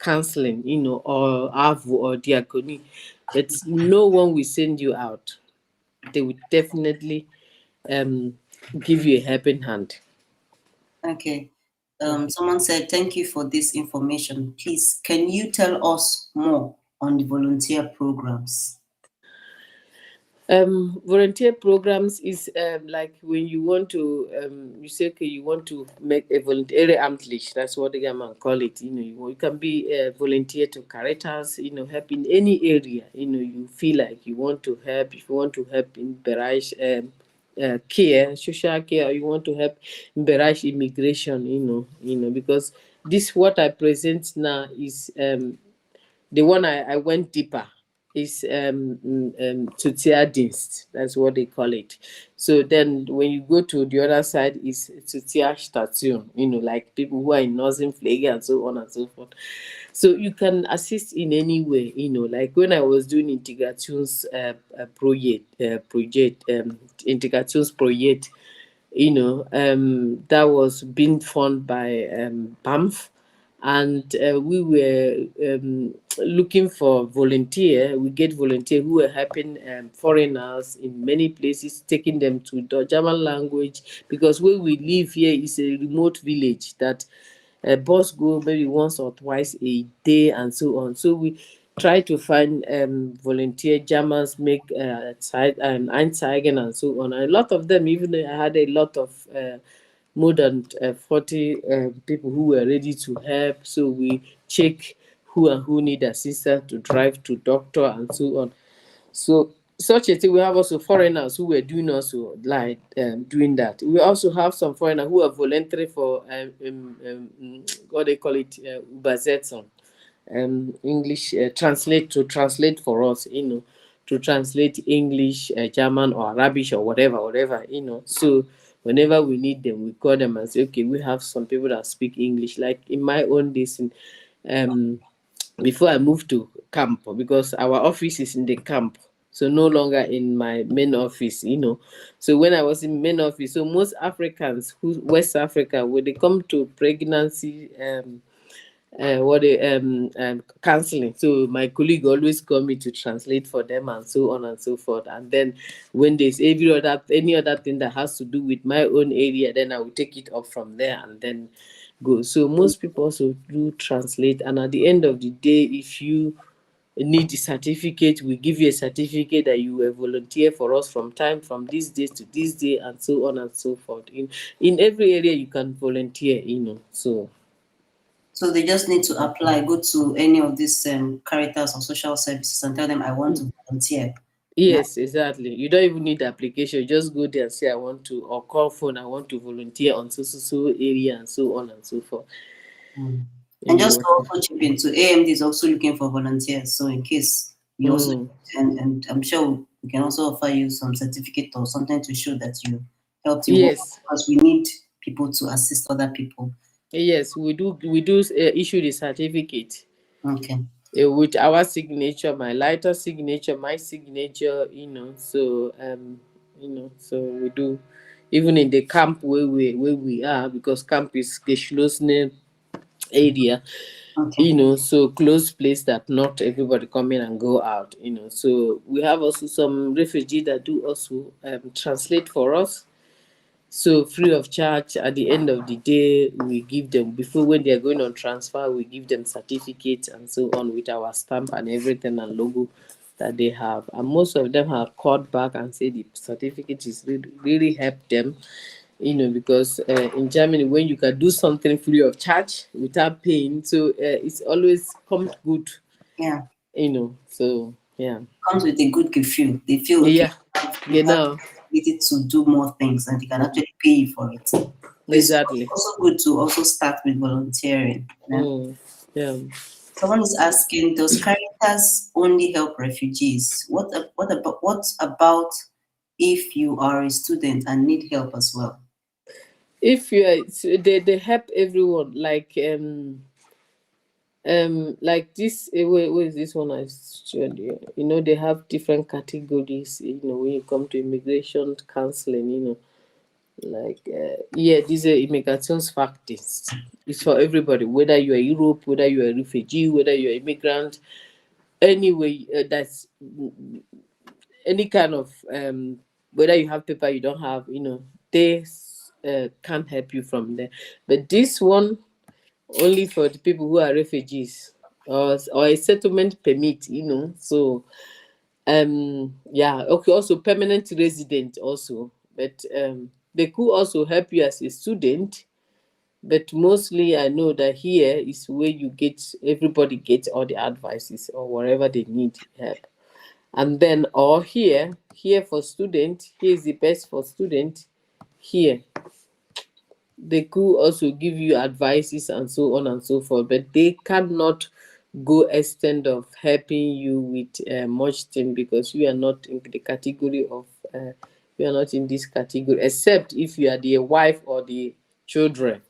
counseling, or AVU or diaconia. But no one will send you out. They will definitely give you a helping hand. Okay. Someone said, thank you for this information. Please, can you tell us more on the volunteer programs? Volunteer programs is like when you want to you say, okay, you want to make a volunteer amtlich, that's what the government call it. You can be a volunteer to Caritas, help in any area. You feel like you want to help. If you want to help in Bereich care, social care, or you want to help in Bereich immigration, because this what I present now is the one I went deeper is Tutia Dienst. That's what they call it. So then when you go to the other side is Tutia Station, like people who are in nursing flag and so on and so forth. So you can assist in any way, like when I was doing integrations integrations project, that was being funded by BAMF, and we were looking for volunteer. We get volunteer who were helping foreigners in many places, taking them to the German language, because where we live here is a remote village that bus go maybe once or twice a day and so on. So we try to find volunteer Germans, make Einzeigen and so on. And a lot of them, even though I had a lot of more than 40 people who were ready to help. So we check who and who need assistance to drive to doctor and so on. So such a thing. We have also foreigners who were doing also like doing that. We also have some foreigners who are voluntary for what they call it, Übersetzung, English translate for us, to translate English, German or Arabic or whatever. So whenever we need them, we call them and say, okay, we have some people that speak English. Like in my own days, before I moved to camp, because our office is in the camp, so no longer in my main office. So when I was in main office, so most Africans who West Africa, when they come to pregnancy counseling, so my colleague always call me to translate for them and so on and so forth. And then when there's any other thing that has to do with my own area, then I will take it up from there and then go. So most people also do translate, and at the end of the day, if you need a certificate, we give you a certificate that you were volunteer for us from this day to this day and so on and so forth. In every area you can volunteer. So they just need to apply, go to any of these Caritas or social services and tell them, I want to volunteer. Yes, exactly. You don't even need the application. You just go there and say, I want to, or call phone, I want to volunteer on so area and so on and so forth. And just to also chip in, so AMD is also looking for volunteers. So in case you also, and I'm sure we can also offer you some certificate or something to show that you helped you work, Yes. because we need people to assist other people. Yes, we do issue the certificate. Okay. With our signature, my lighter signature, my signature, so so we do, even in the camp where we are, because camp is geschlossene area. Okay. So close place that not everybody come in and go out. So we have also some refugee that do also translate for us. So free of charge. At the end of the day, we give them, before when they are going on transfer, we give them certificates and so on with our stamp and everything and logo that they have. And most of them have called back and said the certificate is really helped them. Because in Germany, when you can do something free of charge without paying, so it's always comes good. Yeah. So yeah. Comes with a good feel. They feel okay. Yeah. You have Genau. the ability to do more things, and they can actually pay you for it. It's Exactly. also good to also start with volunteering. Yeah. Yeah. Someone is asking, does Caritas only help refugees? What about if you are a student and need help as well? If you are, they help everyone, like this, what is this one I showed you? They have different categories. When you come to immigration counseling, like yeah, these are immigrationsfactors. It's for everybody, whether you are Europe, whether you are a refugee, whether you're immigrant. Anyway, that's any kind of whether you have paper, you don't have, they can't help you from there. But this one only for the people who are refugees, or a settlement permit. So yeah, okay, also permanent resident also. But they could also help you as a student. But mostly I know that here is where you get, everybody gets all the advices or whatever they need help. And then, or here for student, here is the best for student. Here they could also give you advices and so on and so forth, but they cannot go extent of helping you with much thing, because you are not in the category of you are not in this category, except if you are the wife or the children,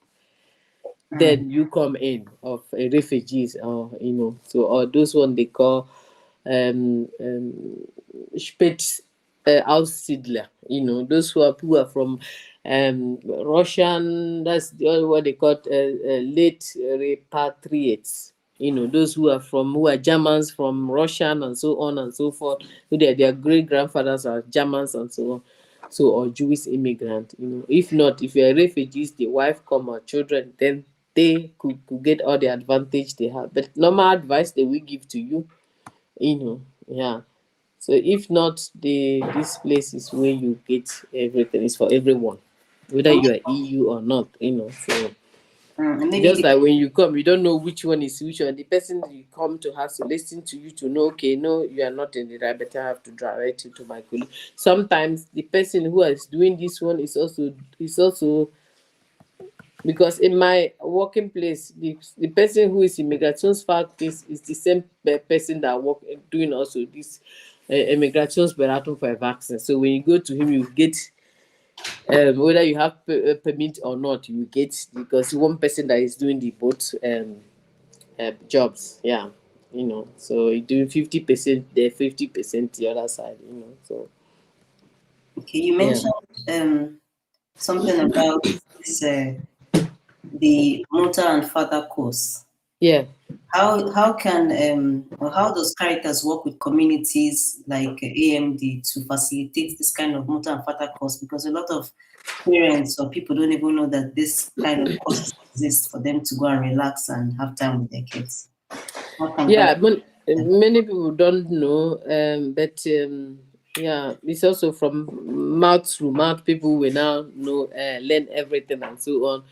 Mm. then you come in of refugees, or so, or those one they call Spitz Aussiedler, those who are from Russian, that's what they call late repatriates. Those who are Germans from Russian and so on and so forth, who their great grandfathers are Germans and so on. So, or Jewish immigrant. If not, if you're refugees, the wife come or children, then they could get all the advantage they have. But normal advice they will give to you, yeah. So if not, this place is where you get everything. It's for everyone, whether And you are EU or not. So and maybe just like when you come, you don't know which one is which one. The person you come to has to listen to you to know, okay, no, you are not in the right, but I have to direct you to my colleague. Sometimes the person who is doing this one is also because in my working place, the person who is immigrations fact is the same person that work doing also this immigrations beratung for a vaccine. So when you go to him, you get whether you have permit or not, you get, because one person that is doing the both jobs. Yeah, so you do 50% there, 50% the other side. So okay, you yeah, mentioned something about this the mother and father course. yeah. How can or how does Caritas work with communities like AMD to facilitate this kind of mother and father course? Because a lot of parents or people don't even know that this kind of courses exist for them to go and relax and have time with their kids. How can Yeah, Caritas? many people don't know, but yeah, it's also from mouth to mouth. People will now know, learn everything and so on,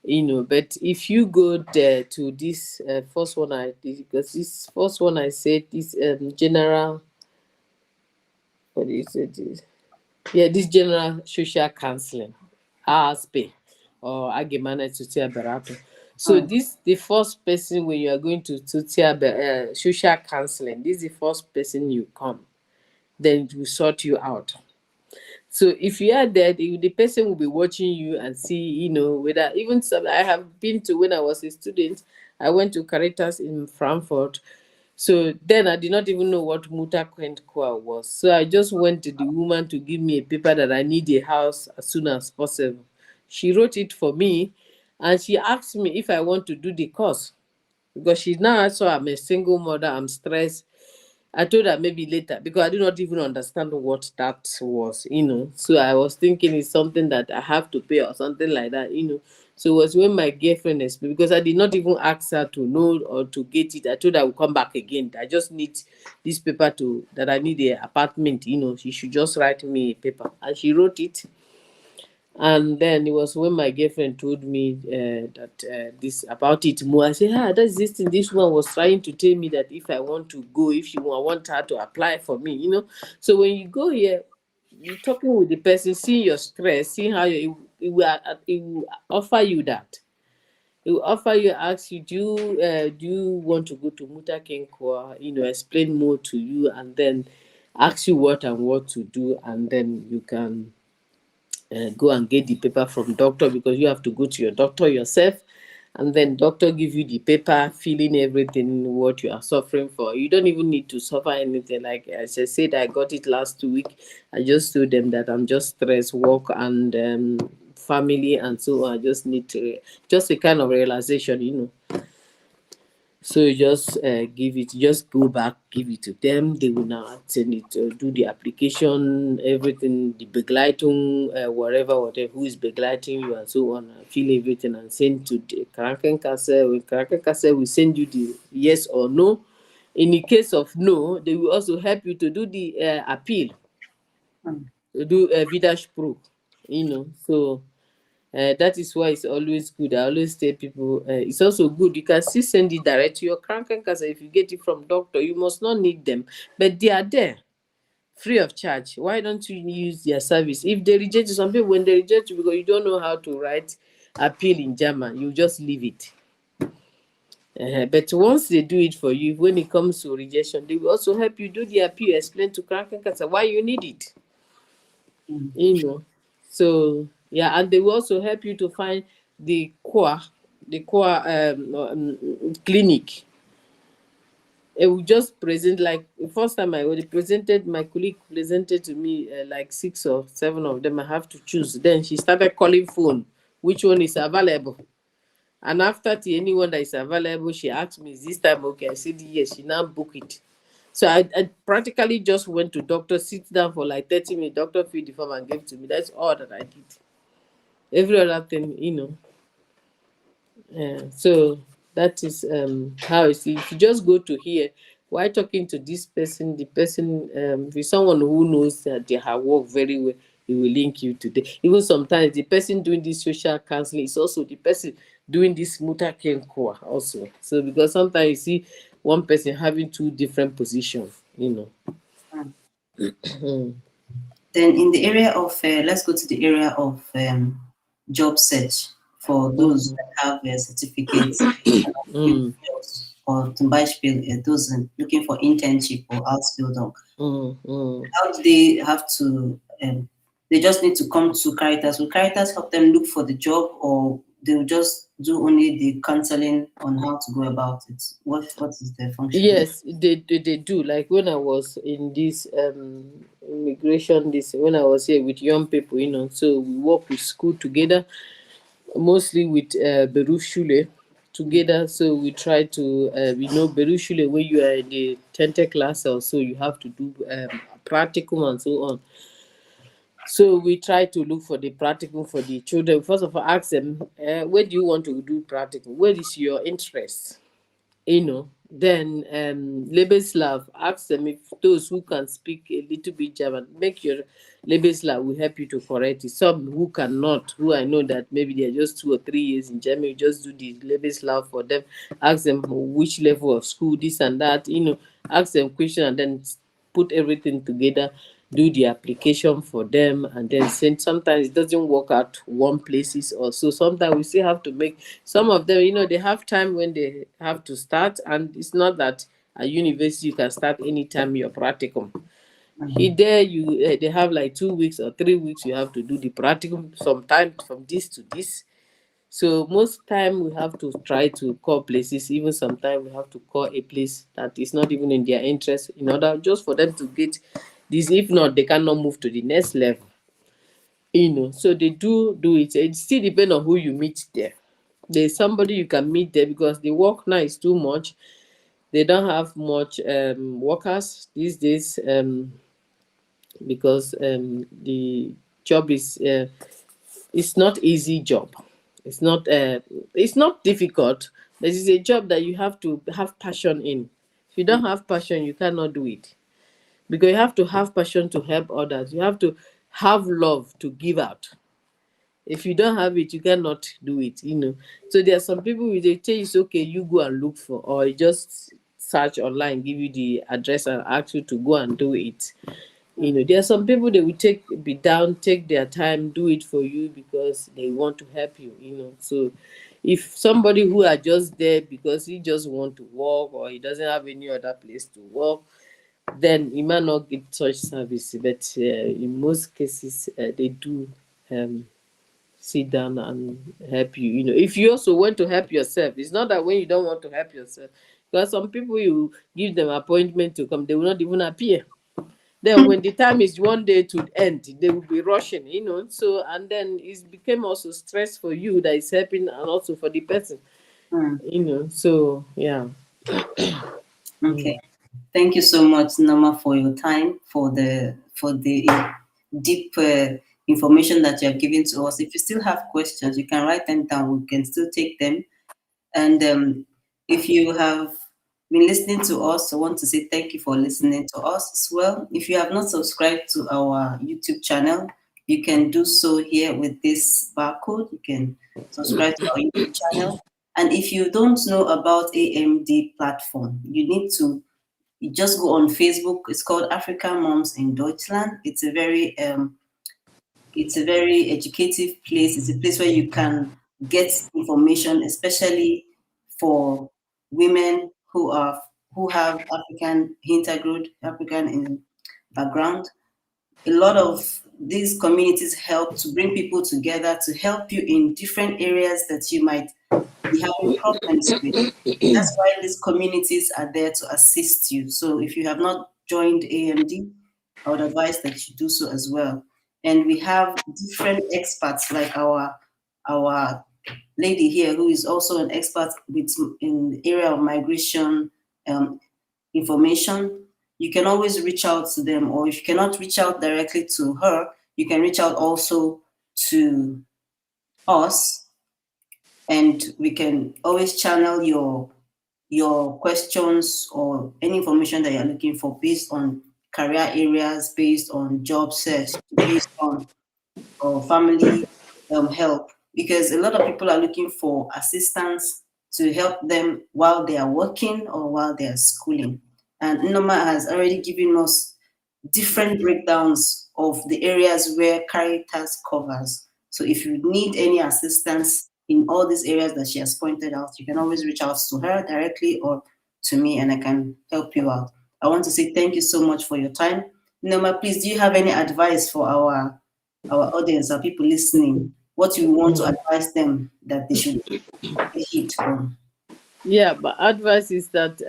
But if you go there to this first one I did, because this first one I said this general, what do you say this? Yeah, this general social counseling, ASP, or Agemana Tutia Berato. So Mm. this the first person when you are going to Tutia social counseling. This is the first person you come, then it will sort you out. So if you are there, the person will be watching you and see, whether even some I have been to when I was a student. I went to Caritas in Frankfurt. So then I did not even know what Muta Kwa was. So I just went to the woman to give me a paper that I need a house as soon as possible. She wrote it for me and she asked me if I want to do the course. because she now saw I'm a single mother, I'm stressed. I told her maybe later because I do not even understand what that was, So I was thinking it's something that I have to pay or something like that. So it was when my girlfriend explained, because I did not even ask her to know or to get it. I told her I will come back again. I just need this paper that I need an apartment. She should just write me a paper. And she wrote it. And then it was when my girlfriend told me that this about it more. I said, that's this thing. This one was trying to tell me that if I want to go, if I want her to apply for me. So when you go here, you're talking with the person, seeing your stress, seeing how it will offer you that. It will offer you, ask you, do you want to go to Muta Kenkwa, explain more to you, and then ask you what and what to do, and then you can go and get the paper from doctor, because you have to go to your doctor yourself, and then doctor give you the paper filling everything what you are suffering for. You don't even need to suffer anything. Like as I said, I got it last week. I just told them that I'm just stressed, work and family, and so I just need to, just a kind of realization. So you just just go back, give it to them. They will now send it, do the application, everything, the begleitung, whatever, who is begleiting you, and so on. Fill everything and send to the Krankenkasse. When Krankenkasse will send you the yes or no. In the case of no, they will also help you to do the appeal, to do Widerspruch, So that is why it's always good. I always tell people it's also good. You can still send it direct to your Krankenkasse. If you get it from doctor, you must not need them, but they are there free of charge. Why don't you use their service? If they reject you, some people, when they reject you because you don't know how to write appeal in German, you just leave it. But once they do it for you, when it comes to rejection, they will also help you do the appeal, explain to Krankenkasse why you need it. So yeah, and they will also help you to find the core clinic. It will just present, like the first time I already presented, my colleague presented to me like 6 or 7 of them. I have to choose. Then she started calling phone, which one is available. And after anyone that is available, she asked me, is this time okay? I said yes. She now book it. So I practically just went to doctor, sit down for like 30 minutes. Doctor filled the form and gave to me. That's all that I did. Every other thing. So that is how it's. If you just go to here, while talking to this person, the person, with someone who knows that they have worked very well, he will link you to the. Even sometimes the person doing this social counseling is also the person doing this muta kenkwa also. So because sometimes you see one person having two different positions. Then in the area of, let's go to the area of job search for those that have certificates or zum Beispiel those looking for internship or Ausbildung. How do they have to, they just need to come to Caritas? Will Caritas help them look for the job, or they will just do only the counseling on how to go about it? What is their function? Yes, they do. Like when I was in this immigration, when I was here with young people, so we work with school together, mostly with Berufsschule together. So we try to, Berufsschule, when you are in the 10th class or so, you have to do practicum and so on. So we try to look for the practicum for the children. First of all, ask them, where do you want to do practicum? Where is your interest? Then Lebenslauf, ask them if those who can speak a little bit German, make your Lebenslauf will help you to correct it. Some who cannot, who I know that maybe they're just 2 or 3 years in Germany, just do the Lebenslauf for them. Ask them which level of school, this and that, ask them question and then put everything together, do the application for them, and then send. Sometimes it doesn't work out one places or so. Sometimes we still have to make some of them, they have time when they have to start, and it's not that at university you can start anytime your practicum. There they have like 2 weeks or 3 weeks you have to do the practicum, sometimes from this to this. So most time we have to try to call places. Even sometimes we have to call a place that is not even in their interest, in order just for them to get this. If not, they cannot move to the next level. So they do it. It still depends on who you meet there. There's somebody you can meet there because the work now is too much. They don't have much workers these days, because the job is it's not easy job. It's not difficult. This is a job that you have to have passion in. If you don't have passion, you cannot do it, because you have to have passion to help others. You have to have love to give out. If you don't have it, you cannot do it. So there are some people who they tell you it's okay, you go and look for, or you just search online, give you the address and ask you to go and do it. There are some people, they will be down, take their time, do it for you because they want to help you. So if somebody who are just there because he just want to work, or he doesn't have any other place to work, then he might not get such service. But in most cases, they do sit down and help you. If you also want to help yourself, it's not that when you don't want to help yourself, because some people, you give them appointment to come, they will not even appear. Then when the time is one day to end, they will be rushing. So, and then it became also stress for you that is helping, and also for the person. So yeah. Okay. Thank you so much, Nama, for your time, for the deep information that you are giving to us. If you still have questions, you can write them down. We can still take them. And if you have been listening to us, I want to say thank you for listening to us as well. If you have not subscribed to our YouTube channel, you can do so here with this barcode. You can subscribe to our YouTube channel. And if you don't know about AMD platform, you just go on Facebook. It's called African Moms in Deutschland. It's a very educative place. It's a place where you can get information, especially for women who have African hintergrowth, African in background. A lot of these communities help to bring people together to help you in different areas that you might be having problems with. That's why these communities are there to assist you. So if you have not joined AMD, I would advise that you do so as well. And we have different experts like our lady here who is also an expert in the area of migration information. You can always reach out to them, or if you cannot reach out directly to her, you can reach out also to us, and we can always channel your questions or any information that you're looking for based on career areas, based on job search, based on or family help, because a lot of people are looking for assistance to help them while they are working or while they are schooling. And Noma has already given us different breakdowns of the areas where Caritas covers. So if you need any assistance in all these areas that she has pointed out, you can always reach out to her directly or to me, and I can help you out. I want to say thank you so much for your time. Noma, please, do you have any advice for our audience, our people listening? What you want to advise them that they should hit on? Yeah, but advice is that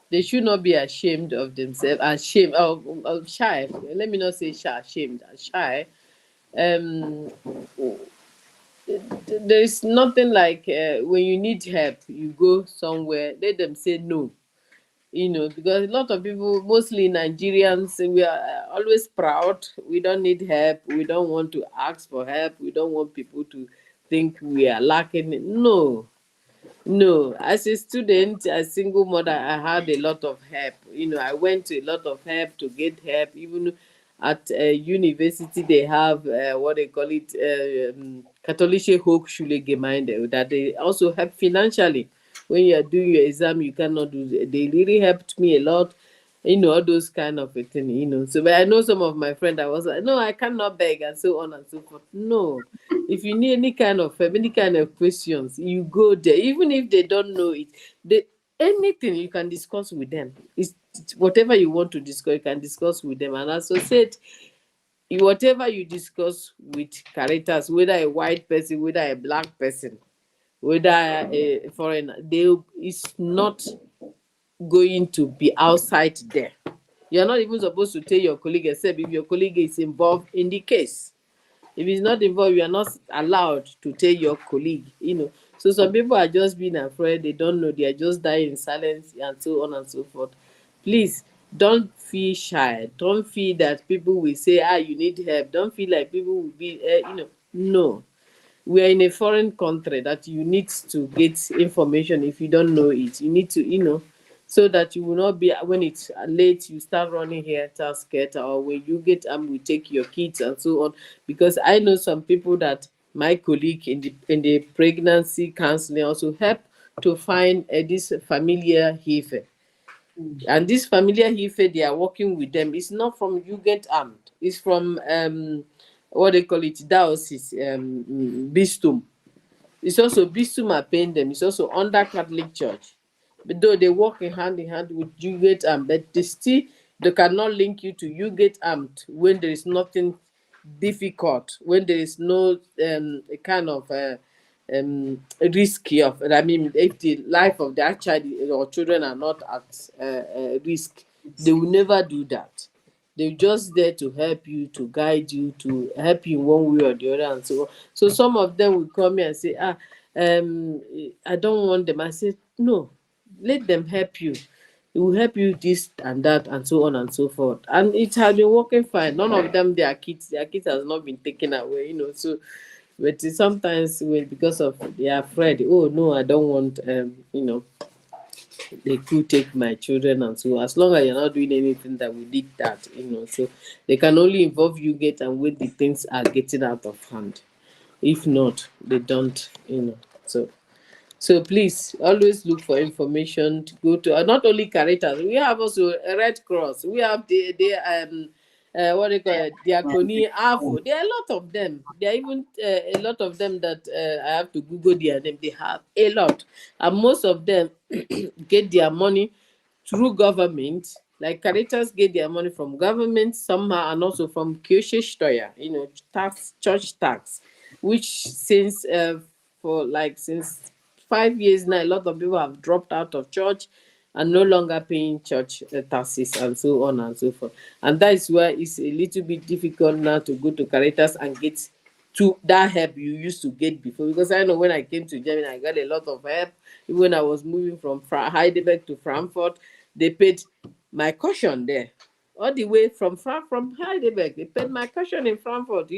they should not be ashamed of themselves, ashamed of shy. Let me not say shy, ashamed, shy. Um, there is nothing like when you need help, you go somewhere, let them say no. Because a lot of people, mostly Nigerians, we are always proud. We don't need help. We don't want to ask for help. We don't want people to think we are lacking. No, no, as a student, as single mother, I had a lot of help. I went to a lot of help to get help. Even at university, they have what they call it, Katholische Hochschule-Gemeinde, that they also help financially. When you are doing your exam, you cannot do. They really helped me a lot. All those kind of a thing. So, but I know some of my friends, I was like, no, I cannot beg, and so on and so forth. No, if you need any kind of help, any kind of questions, you go there. Even if they don't know it, anything you can discuss with them. It's whatever you want to discuss, you can discuss with them. And as I said, whatever you discuss with Caritas, whether a white person, whether a black person, whether a foreigner, it's not going to be outside there. You're not even supposed to tell your colleague, except if your colleague is involved in the case. If he's not involved, you are not allowed to tell your colleague, So some people are just being afraid, they don't know, they are just dying in silence and so on and so forth. Please don't feel shy. Don't feel that people will say, you need help. Don't feel like people will be, no. We are in a foreign country that you need to get information. If you don't know it, you need to, so that you will not be, when it's late, you start running here task, or when you get we take your kids and so on. Because I know some people that my colleague in the pregnancy counseling also help to find this familiar heifer. And this familiar heifer they are working with them, it's not from Jugendamt, it's from what they call it, diocese, Bistum. It's also Bistum are paying them. It's also under Catholic Church. But though they work in hand with Jugendamt, but they cannot link you to Jugendamt when there is nothing difficult, when there is no a kind of risky of, I mean, if the life of their child or children are not at risk, they will never do that. They're just there to help you, to guide you, to help you in one way or the other, and so on. So some of them will come here and say, I don't want them. I say, no, let them help you. It will help you this and that and so on and so forth. And it has been working fine. None of them, their kids has not been taken away, So, but sometimes because of they are afraid, oh no, I don't want, they could take my children, and so as long as you're not doing anything that we did that, so they can only involve you get and when the things are getting out of hand. If not, they don't, so please always look for information to go to. Not only Caritas, we have also a Red Cross. We have what they call it, Diaconia, AVO. There are a lot of them. There are even a lot of them that I have to Google their name. They have a lot, and most of them get their money through government. Like Caritas get their money from government somehow, and also from Kirche Steuer, tax, church tax, which since 5 years now, a lot of people have dropped out of church and no longer paying church taxes and so on and so forth. And that is why it's a little bit difficult now to go to Caritas and get to that help you used to get before. Because I know when I came to Germany, I got a lot of help. Even when I was moving from Heidelberg to Frankfurt, they paid my caution there. All the way from Heidelberg, they paid my caution in Frankfurt.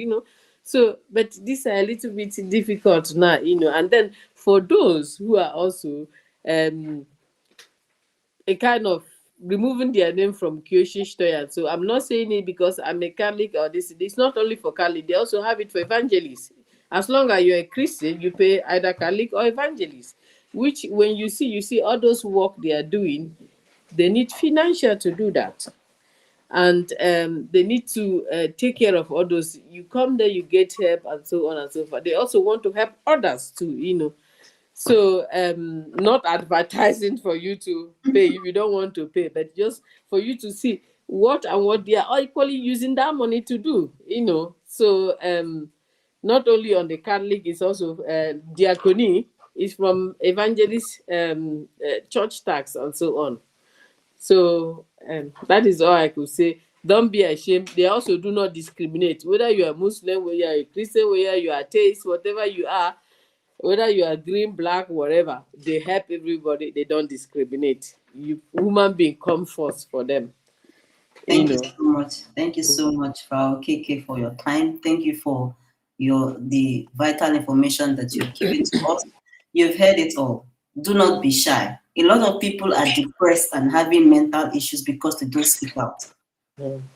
So, but these are a little bit difficult now, and then for those who are also a kind of removing their name from Kyoshi Stoyan. So I'm not saying it because I'm a Catholic or this. It's not only for Catholic, they also have it for evangelists. As long as you're a Christian, you pay either Catholic or evangelist. Which when you see all those work they are doing, they need financial to do that. And they need to take care of all those. You come there, you get help, and so on and so forth. They also want to help others too. So not advertising for you to pay if you don't want to pay, but just for you to see what they are equally using that money to do. So not only on the Catholic, it's also diacony is from evangelist church tax and so on. So that is all I could say. Don't be ashamed. They also do not discriminate. Whether you are Muslim, whether you are a Christian, whether you are atheist, whatever you are, whether you are green, black, whatever, they help everybody. They don't discriminate. Human being come first for them. Thank you so much. Thank you so much, Frau Okeke, for your time. Thank you for the vital information that you've given to us. You've heard it all. Do not be shy. A lot of people are depressed and having mental issues because they don't speak out.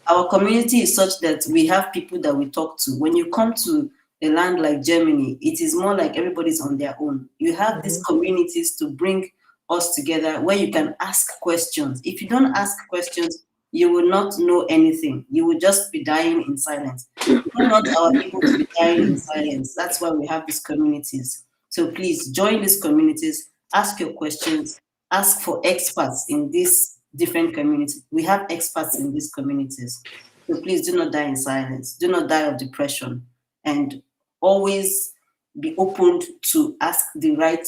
Our community is such that we have people that we talk to. When you come to a land like Germany, it is more like everybody's on their own. You have these communities to bring us together where you can ask questions. If you don't ask questions, you will not know anything. You will just be dying in silence. We don't want our people to be dying in silence. That's why we have these communities. So please join these communities, ask your questions, ask for experts in these different communities. We have experts in these communities. So please do not die in silence. Do not die of depression. And always be open to ask the right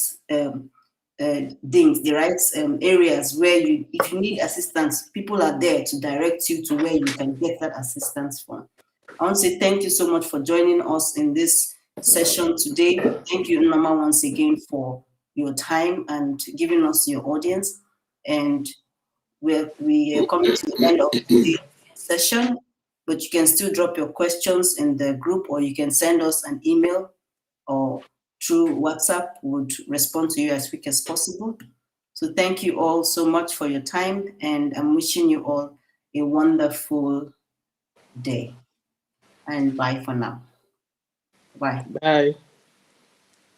things, the right areas where if you need assistance, people are there to direct you to where you can get that assistance from. I want to say thank you so much for joining us in this session today. Thank you, Nnennaya, once again for your time and giving us your audience. And we are coming to the end of the session, but you can still drop your questions in the group, or you can send us an email or through WhatsApp. Would respond to you as quick as possible. So thank you all so much for your time, and I'm wishing you all a wonderful day. And bye for now. Bye. Bye.